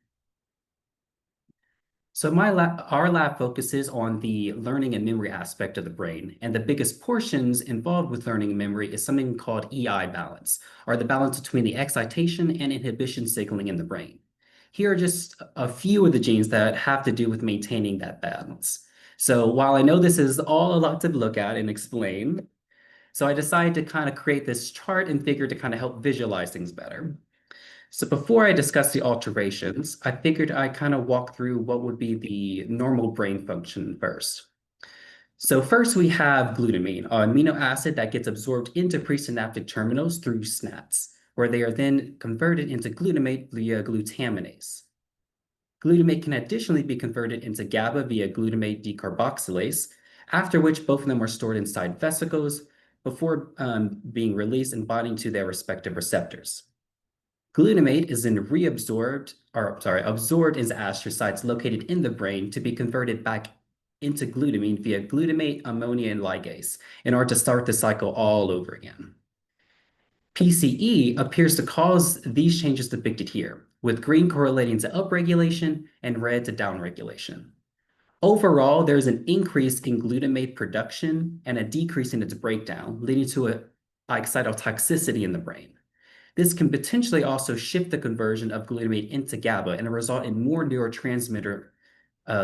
So our lab focuses on the learning and memory aspect of the brain, and the biggest portions involved with learning and memory is something called EI balance, or the balance between the excitation and inhibition signaling in the brain. Here are just a few of the genes that have to do with maintaining that balance. So while I know this is all a lot to look at and explain, so I decided to kind of create this chart and figure to kind of help visualize things better. So before I discuss the alterations, I figured I'd kind of walk through what would be the normal brain function first. So first we have glutamine, an amino acid that gets absorbed into presynaptic terminals through SNAPs, where they are then converted into glutamate via glutaminase. Glutamate can additionally be converted into GABA via glutamate decarboxylase, after which both of them are stored inside vesicles before being released and binding to their respective receptors. Glutamate is then absorbed into astrocytes located in the brain to be converted back into glutamine via glutamate, ammonia, and ligase in order to start the cycle all over again. PCE appears to cause these changes depicted here, with green correlating to upregulation and red to downregulation. Overall, there's an increase in glutamate production and a decrease in its breakdown, leading to a excitotoxicity in the brain. This can potentially also shift the conversion of glutamate into GABA and result in more neurotransmitter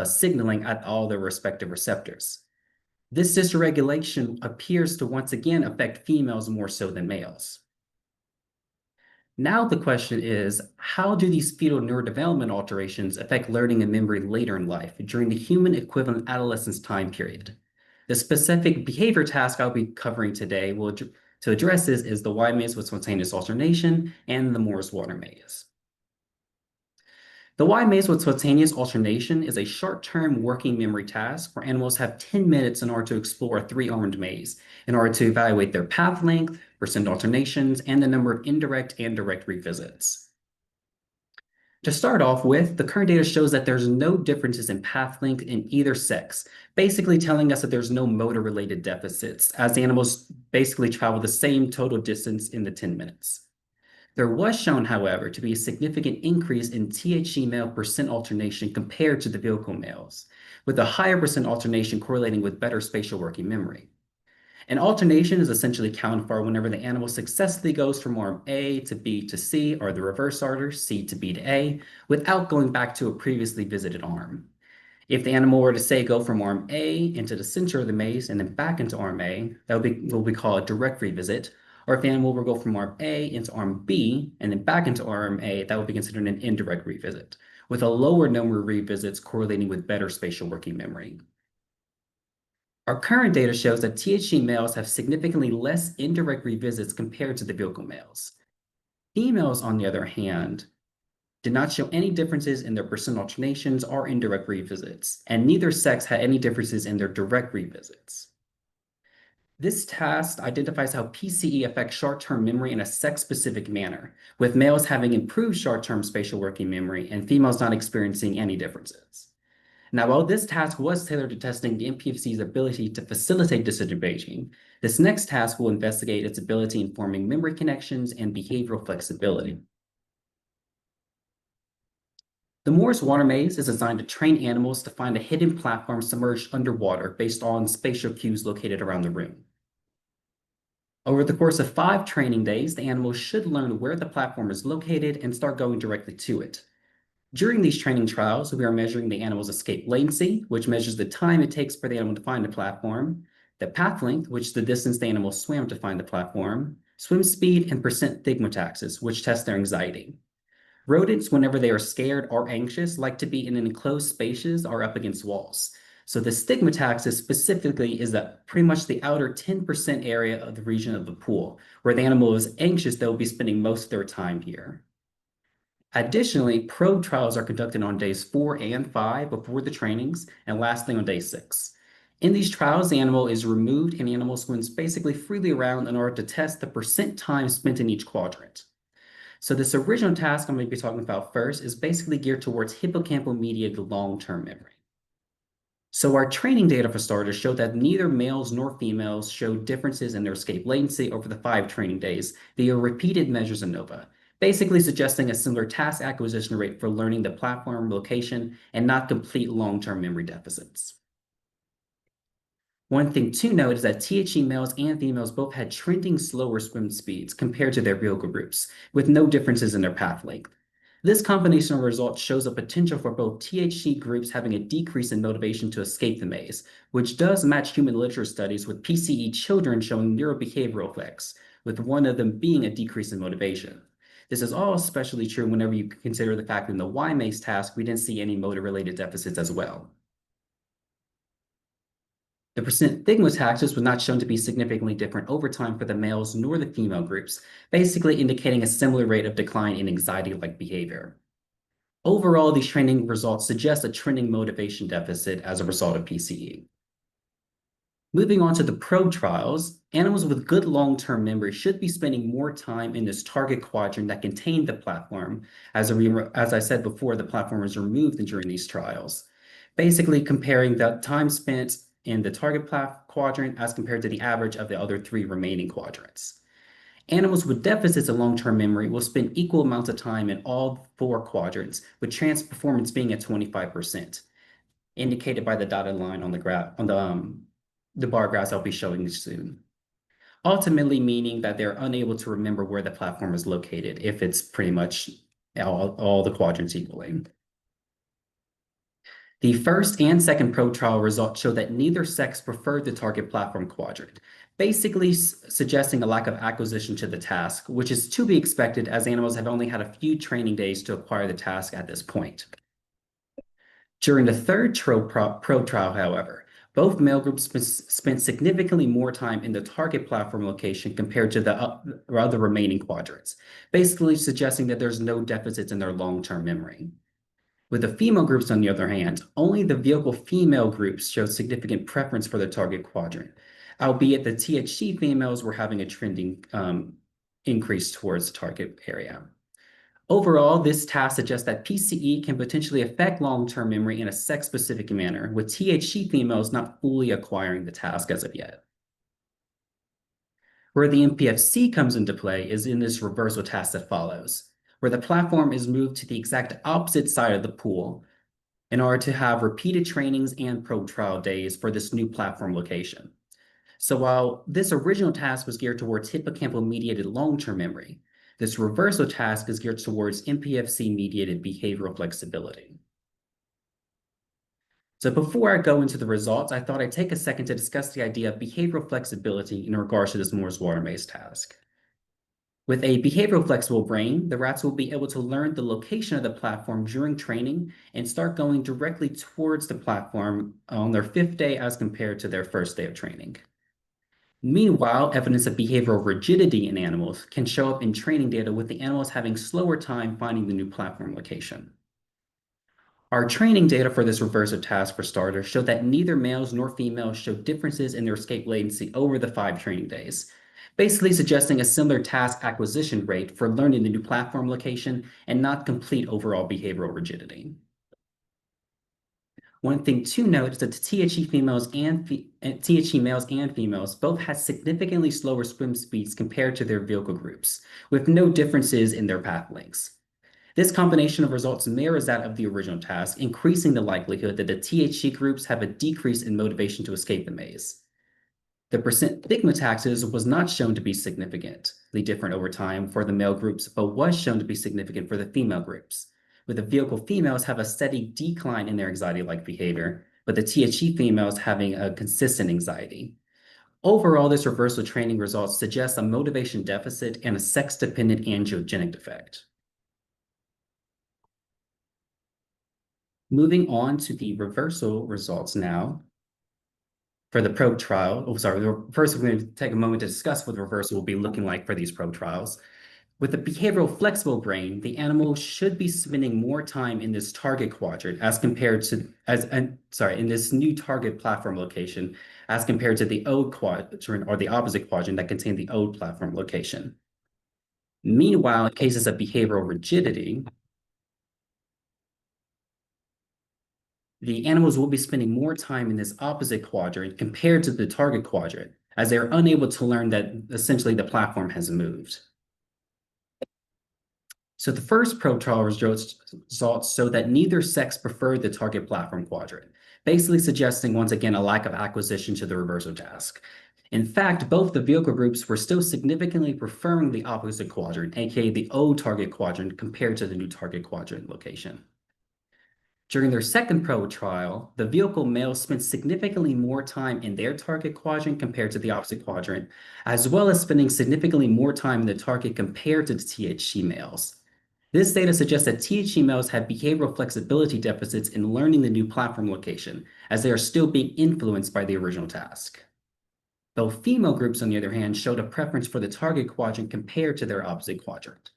signaling at all their respective receptors. This dysregulation appears to once again affect females more so than males. Now the question is, how do these fetal neurodevelopment alterations affect learning and memory later in life during the human equivalent adolescence time period? The specific behavior task I'll be covering today to address this is the Y maze with spontaneous alternation and the Moore's water maze. The Y maze with spontaneous alternation is a short-term working memory task where animals have 10 minutes in order to explore a three-armed maze in order to evaluate their path length, percent alternations, and the number of indirect and direct revisits. To start off with, the current data shows that there's no differences in path length in either sex, basically telling us that there's no motor-related deficits, as the animals basically travel the same total distance in the 10 minutes. There was shown, however, to be a significant increase in THC male percent alternation compared to the vehicle males, with a higher percent alternation correlating with better spatial working memory. An alternation is essentially counted for whenever the animal successfully goes from arm A to B to C, or the reverse order, C to B to A, without going back to a previously visited arm. If the animal were to say go from arm A into the center of the maze and then back into arm A, that would be what we call a direct revisit. Or if the animal were to go from arm A into arm B and then back into arm A, that would be considered an indirect revisit, with a lower number of revisits correlating with better spatial working memory. Our current data shows that THC males have significantly less indirect revisits compared to the vehicle males. Females, on the other hand, did not show any differences in their percent alternations or indirect revisits, and neither sex had any differences in their direct revisits. This task identifies how PCE affects short-term memory in a sex-specific manner, with males having improved short-term spatial working memory and females not experiencing any differences. Now, while this task was tailored to testing the MPFC's ability to facilitate decision making, this next task will investigate its ability in forming memory connections and behavioral flexibility. The Moore's water maze is designed to train animals to find a hidden platform submerged underwater based on spatial cues located around the room. Over the course of 5 training days, the animals should learn where the platform is located and start going directly to it. During these training trials, we are measuring the animal's escape latency, which measures the time it takes for the animal to find the platform, the path length, which is the distance the animal swam to find the platform, swim speed, and percent thigmotaxis, which tests their anxiety. Rodents, whenever they are scared or anxious, like to be in enclosed spaces or up against walls. So the stigmataxis specifically is that pretty much the outer 10% area of the region of the pool, where the animal is anxious, they'll be spending most of their time here. Additionally, probe trials are conducted on days 4 and 5 before the trainings, and lastly on day 6. In these trials, the animal is removed and the animal swims basically freely around in order to test the percent time spent in each quadrant. So this original task I'm going to be talking about first is basically geared towards hippocampal-mediated long-term memory. So our training data for starters showed that neither males nor females showed differences in their escape latency over the 5 training days via repeated measures ANOVA, basically suggesting a similar task acquisition rate for learning the platform location and not complete long-term memory deficits. One thing to note is that THE males and females both had trending slower swim speeds compared to their vehicle groups, with no differences in their path length. This combination of results shows a potential for both THC groups having a decrease in motivation to escape the maze, which does match human literature studies with PCE children showing neurobehavioral effects, with one of them being a decrease in motivation. This is all especially true whenever you consider the fact that in the Y maze task, we didn't see any motor-related deficits as well. The percent thigmotaxis was not shown to be significantly different over time for the males nor the female groups, basically indicating a similar rate of decline in anxiety-like behavior. Overall, these training results suggest a trending motivation deficit as a result of PCE. Moving on to the probe trials, animals with good long-term memory should be spending more time in this target quadrant that contained the platform. As I said before, the platform was removed during these trials, basically comparing the time spent in the target quadrant as compared to the average of the other 3 remaining quadrants. Animals with deficits of long-term memory will spend equal amounts of time in all 4 quadrants, with chance performance being at 25%, indicated by the dotted line on the graph on the bar graphs I'll be showing you soon. Ultimately meaning that they're unable to remember where the platform is located if it's pretty much all the quadrants equally. The first and second probe trial results show that neither sex preferred the target platform quadrant, basically suggesting a lack of acquisition to the task, which is to be expected as animals have only had a few training days to acquire the task at this point. During the third probe trial, however, both male groups spent significantly more time in the target platform location compared to the other remaining quadrants, basically suggesting that there's no deficits in their long-term memory. With the female groups, on the other hand, only the vehicle female groups showed significant preference for the target quadrant, albeit the THC females were having a trending increase towards the target area. Overall, this task suggests that PCE can potentially affect long-term memory in a sex-specific manner, with THC females not fully acquiring the task as of yet. Where the MPFC comes into play is in this reversal task that follows, where the platform is moved to the exact opposite side of the pool in order to have repeated trainings and probe trial days for this new platform location. So while this original task was geared towards hippocampal-mediated long-term memory, this reversal task is geared towards MPFC-mediated behavioral flexibility. So before I go into the results, I thought I'd take a second to discuss the idea of behavioral flexibility in regards to this Moore's water maze task. With a behavioral flexible brain, the rats will be able to learn the location of the platform during training and start going directly towards the platform on their 5th day as compared to their 1st day of training. Meanwhile, evidence of behavioral rigidity in animals can show up in training data with the animals having slower time finding the new platform location. Our training data for this recursive task, for starters, showed that neither males nor females showed differences in their escape latency over the 5 training days, basically suggesting a similar task acquisition rate for learning the new platform location and not complete overall behavioral rigidity. One thing to note is that the THE females and THE males and females both had significantly slower swim speeds compared to their vehicle groups, with no differences in their path lengths. This combination of results mirrors that of the original task, increasing the likelihood that the THE groups have a decrease in motivation to escape the maze. The percent thigmotaxis was not shown to be significantly different over time for the male groups, but was shown to be significant for the female groups, with the vehicle females have a steady decline in their anxiety-like behavior, but the THE females having a consistent anxiety. Overall, this reversal training results suggest a motivation deficit and a sex-dependent angiogenic defect. Moving on to the reversal results now. For the probe trial, first we're going to take a moment to discuss what the reversal will be looking like for these probe trials. With the behavioral flexible brain, the animal should be spending more time in this target quadrant as compared to, in this new target platform location, as compared to the old quadrant or the opposite quadrant that contained the old platform location. Meanwhile, in cases of behavioral rigidity, the animals will be spending more time in this opposite quadrant compared to the target quadrant, as they are unable to learn that essentially the platform has moved. So the first probe trial results show that neither sex preferred the target platform quadrant, basically suggesting once again a lack of acquisition to the reversal task. In fact, both the vehicle groups were still significantly preferring the opposite quadrant, aka the old target quadrant, compared to the new target quadrant location. During their second probe trial, the vehicle males spent significantly more time in their target quadrant compared to the opposite quadrant, as well as spending significantly more time in the target compared to the THE males. This data suggests that THE males have behavioral flexibility deficits in learning the new platform location, as they are still being influenced by the original task. Both female groups, on the other hand, showed a preference for the target quadrant compared to their opposite quadrant.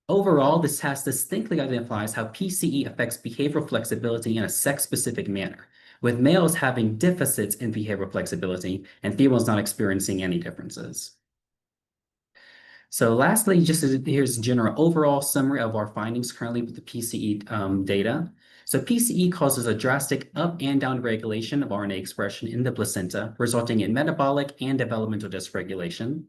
Overall, this task distinctly identifies how PCE affects behavioral flexibility in a sex-specific manner, with males having deficits in behavioral flexibility and females not experiencing any differences. So lastly, here's a general overall summary of our findings currently with the PCE data. So PCE causes a drastic up and down regulation of RNA expression in the placenta, resulting in metabolic and developmental dysregulation.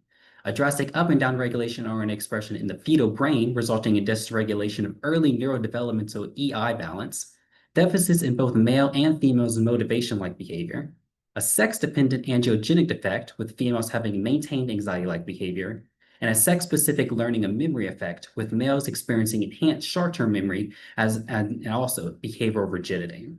A drastic up and down regulation of RNA expression in the fetal brain, resulting in dysregulation of early neurodevelopmental EI balance. Deficits in both male and females' motivation-like behavior. A sex-dependent angiogenic defect, with females having maintained anxiety-like behavior, and a sex-specific learning and memory effect, with males experiencing enhanced short-term memory and also behavioral rigidity.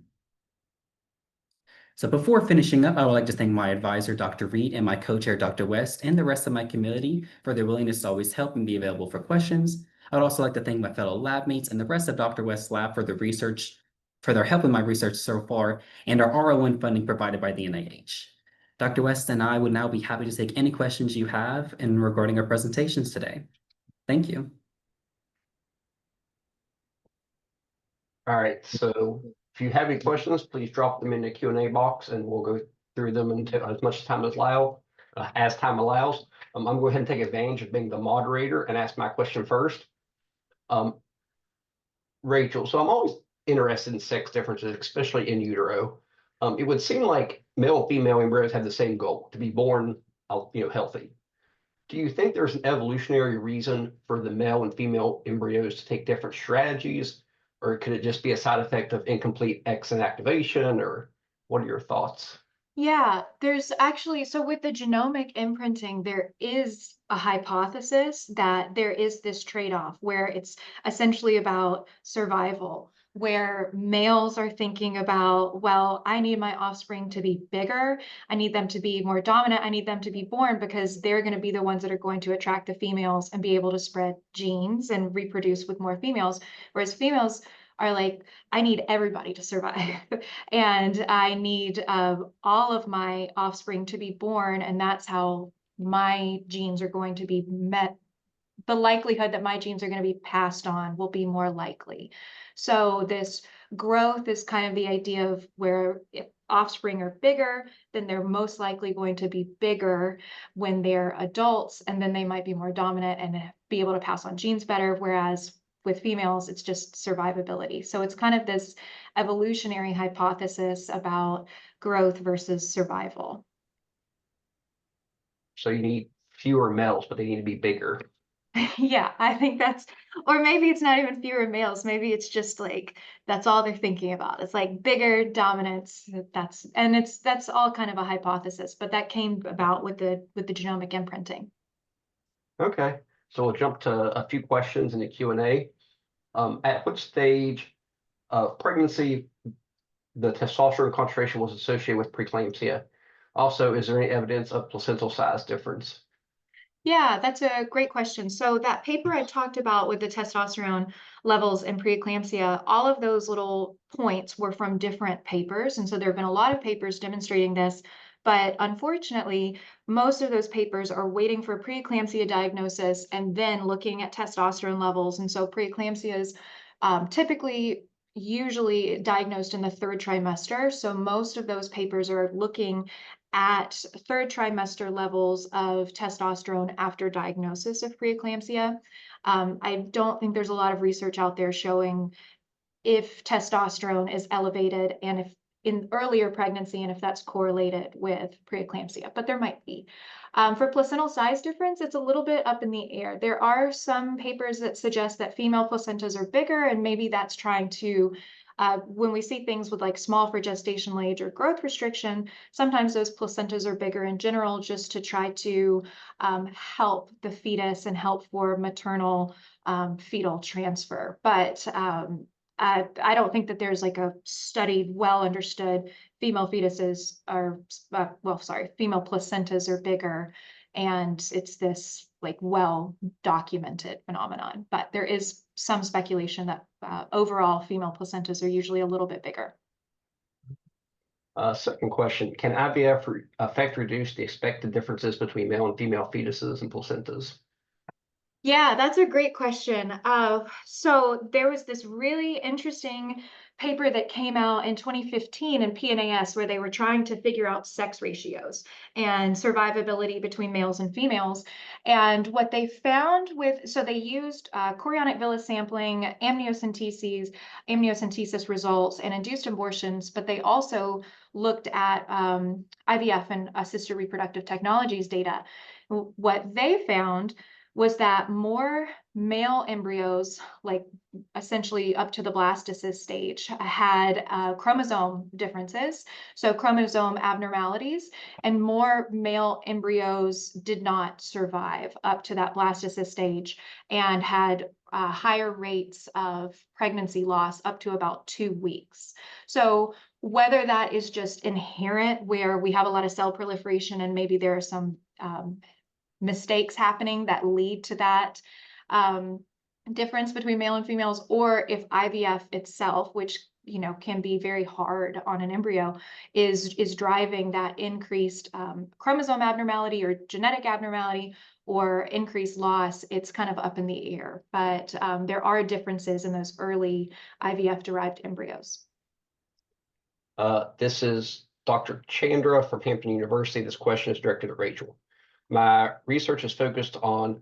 So before finishing up, I would like to thank my advisor, Dr. Reed, and my co-chair, Dr. West, and the rest of my community for their willingness to always help and be available for questions. I would also like to thank my fellow lab mates and the rest of Dr. West's lab for their help in my research so far, and our R01 funding provided by the NIH. Dr. West and I would now be happy to take any questions you have regarding our presentations today. Thank you. All right, so if you have any questions, please drop them in the Q&A box and we'll go through them until as much time as time allows. I'm going to go ahead and take advantage of being the moderator and ask my question first. Rachel, so I'm always interested in sex differences, especially in utero. It would seem like male and female embryos have the same goal, to be born, healthy. Do you think there's an evolutionary reason for the male and female embryos to take different strategies, or could it just be a side effect of incomplete X activation, or what are your thoughts? Yeah, there's actually, so with the genomic imprinting, there is a hypothesis that there is this trade-off where it's essentially about survival, where males are thinking about, well, I need my offspring to be bigger, I need them to be more dominant, I need them to be born because they're going to be the ones that are going to attract the females and be able to spread genes and reproduce with more females, whereas females are like, I need everybody to survive and I need all of my offspring to be born, and that's how my genes are going to be met. The likelihood that my genes are going to be passed on will be more likely. So this growth is kind of the idea of where if offspring are bigger, then they're most likely going to be bigger when they're adults, and then they might be more dominant and be able to pass on genes better. Whereas with females, it's just survivability. So it's kind of this evolutionary hypothesis about growth versus survival. So you need fewer males, but they need to be bigger. Yeah, I think that's, or maybe it's not even fewer males. Maybe it's just like, that's all they're thinking about. It's like bigger dominance. That's all kind of a hypothesis, but that came about with the genomic imprinting. Okay, so we'll jump to a few questions in the Q&A. At which stage of pregnancy the testosterone concentration was associated with preeclampsia? Also, is there any evidence of placental size difference? Yeah, that's a great question. So that paper I talked about with the testosterone levels in preeclampsia, all of those little points were from different papers. And so there have been a lot of papers demonstrating this, but unfortunately, most of those papers are waiting for preeclampsia diagnosis and then looking at testosterone levels. And so preeclampsia is typically usually diagnosed in the third trimester. So most of those papers are looking at third trimester levels of testosterone after diagnosis of preeclampsia. I don't think there's a lot of research out there showing if testosterone is elevated and if in earlier pregnancy and if that's correlated with preeclampsia, but there might be. For placental size difference, it's a little bit up in the air. There are some papers that suggest that female placentas are bigger, and maybe that's trying to when we see things with like small for gestational age or growth restriction, sometimes those placentas are bigger in general just to try to help the fetus and help for maternal fetal transfer. But I don't think that there's like a studied, well understood female fetuses are, female placentas are bigger. And it's this like well documented phenomenon. But there is some speculation that overall female placentas are usually a little bit bigger. Second question, can IVF affect reduce the expected differences between male and female fetuses and placentas? Yeah, that's a great question. So there was this really interesting paper that came out in 2015 in PNAS where they were trying to figure out sex ratios and survivability between males and females. And what they found so they used chorionic villus sampling, amniocentesis results, and induced abortions, but they also looked at IVF and assisted reproductive technologies data. What they found was that more male embryos, like essentially up to the blastocyst stage, had chromosome differences, so chromosome abnormalities, and more male embryos did not survive up to that blastocyst stage and had higher rates of pregnancy loss up to about 2 weeks. So whether that is just inherent where we have a lot of cell proliferation and maybe there are some mistakes happening that lead to that difference between male and females, or if IVF itself, which can be very hard on an embryo, is driving that increased chromosome abnormality or genetic abnormality or increased loss. It's kind of up in the air, but there are differences in those early IVF-derived embryos. This is Dr. Chandra from Hampton University. This question is directed at Rachel. My research is focused on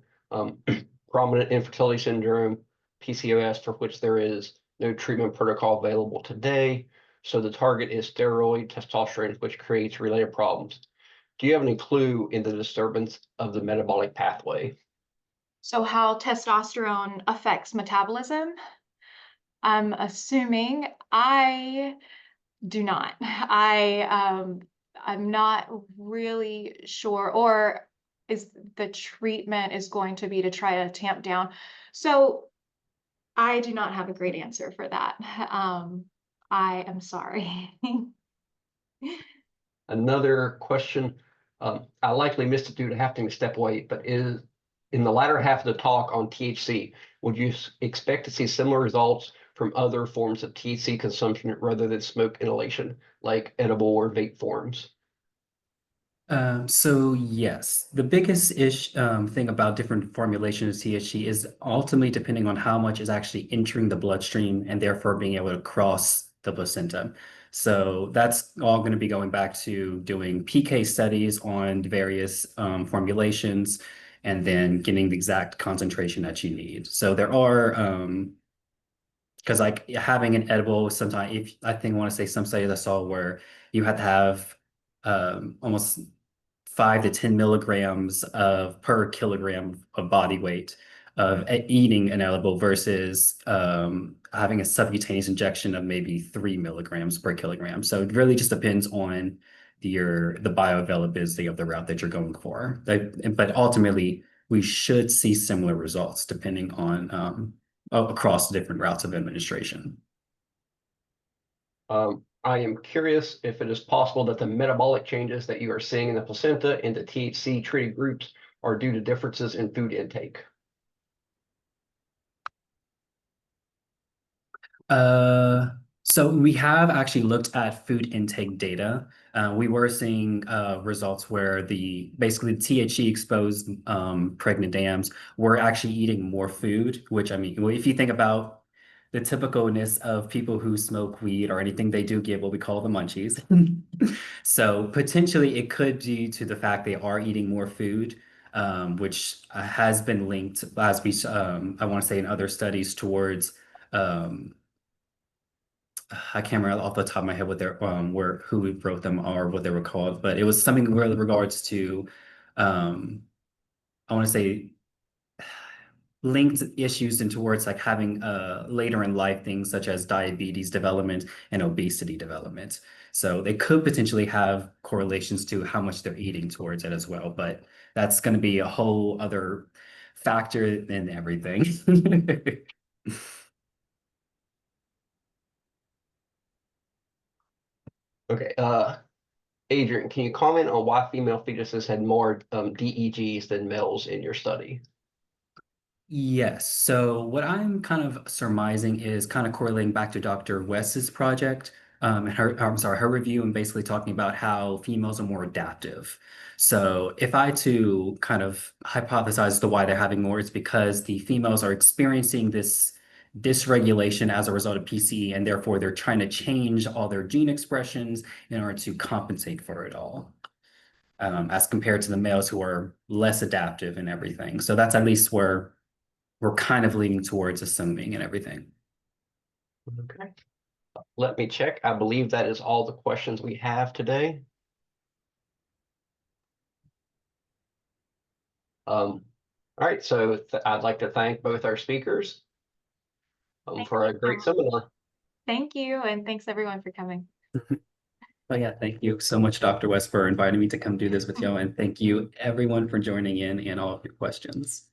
prominent infertility syndrome, PCOS, for which there is no treatment protocol available today. So the target is steroid testosterone, which creates related problems. Do you have any clue in the disturbance of the metabolic pathway? So how testosterone affects metabolism? I'm assuming I do not. I'm not really sure, or is the treatment is going to be to try to tamp down. So I do not have a great answer for that. I am sorry. Another question, I likely missed it due to having to step away, but is in the latter half of the talk on THC, would you expect to see similar results from other forms of THC consumption rather than smoke inhalation, like edible or vape forms? So yes, the biggest thing about different formulations of THC is ultimately depending on how much is actually entering the bloodstream and therefore being able to cross the placenta. So that's all going to be going back to doing PK studies on various formulations and then getting the exact concentration that you need. So there are because like having an edible sometimes if I think I want to say some studies I saw where you had to have almost 5 to 10 milligrams of per kilogram of body weight of eating an edible versus having a subcutaneous injection of maybe 3 milligrams per kilogram. So it really just depends on the bioavailability of the route that you're going for. But ultimately, we should see similar results depending on across different routes of administration. I am curious if it is possible that the metabolic changes that you are seeing in the placenta in the THC treated groups are due to differences in food intake. So we have actually looked at food intake data. We were seeing results where basically the THC exposed pregnant dams were actually eating more food, which I mean, if you think about the typicalness of people who smoke weed or anything, they do get what we call the munchies. So potentially it could due to the fact they are eating more food, which has been linked as I want to say in other studies towards um, I can't remember off the top of my head what they're where who wrote them or what they were called, but it was something with regards to um I want to say linked issues and towards like having later in life things such as diabetes development and obesity development. So they could potentially have correlations to how much they're eating towards it as well, but that's going to be a whole other factor in everything. Okay, Adrian, can you comment on why female fetuses had more DEGs than males in your study? Yes. So what I'm kind of surmising is kind of correlating back to Dr. West's project, and I'm sorry, her review and basically talking about how females are more adaptive. So if I to kind of hypothesize as to why they're having more, it's because the females are experiencing this dysregulation as a result of PCE, and therefore they're trying to change all their gene expressions in order to compensate for it all. As compared to the males who are less adaptive and everything. So that's at least where we're kind of leaning towards assuming and everything. Okay. Let me check. I believe that is all the questions we have today. All right, so I'd like to thank both our speakers Thank for you a so great much. seminar. Thank you, and thanks everyone for coming. But yeah, thank you so much, Dr. West, for inviting me to come do this with you. And thank you everyone for joining in and all of your questions.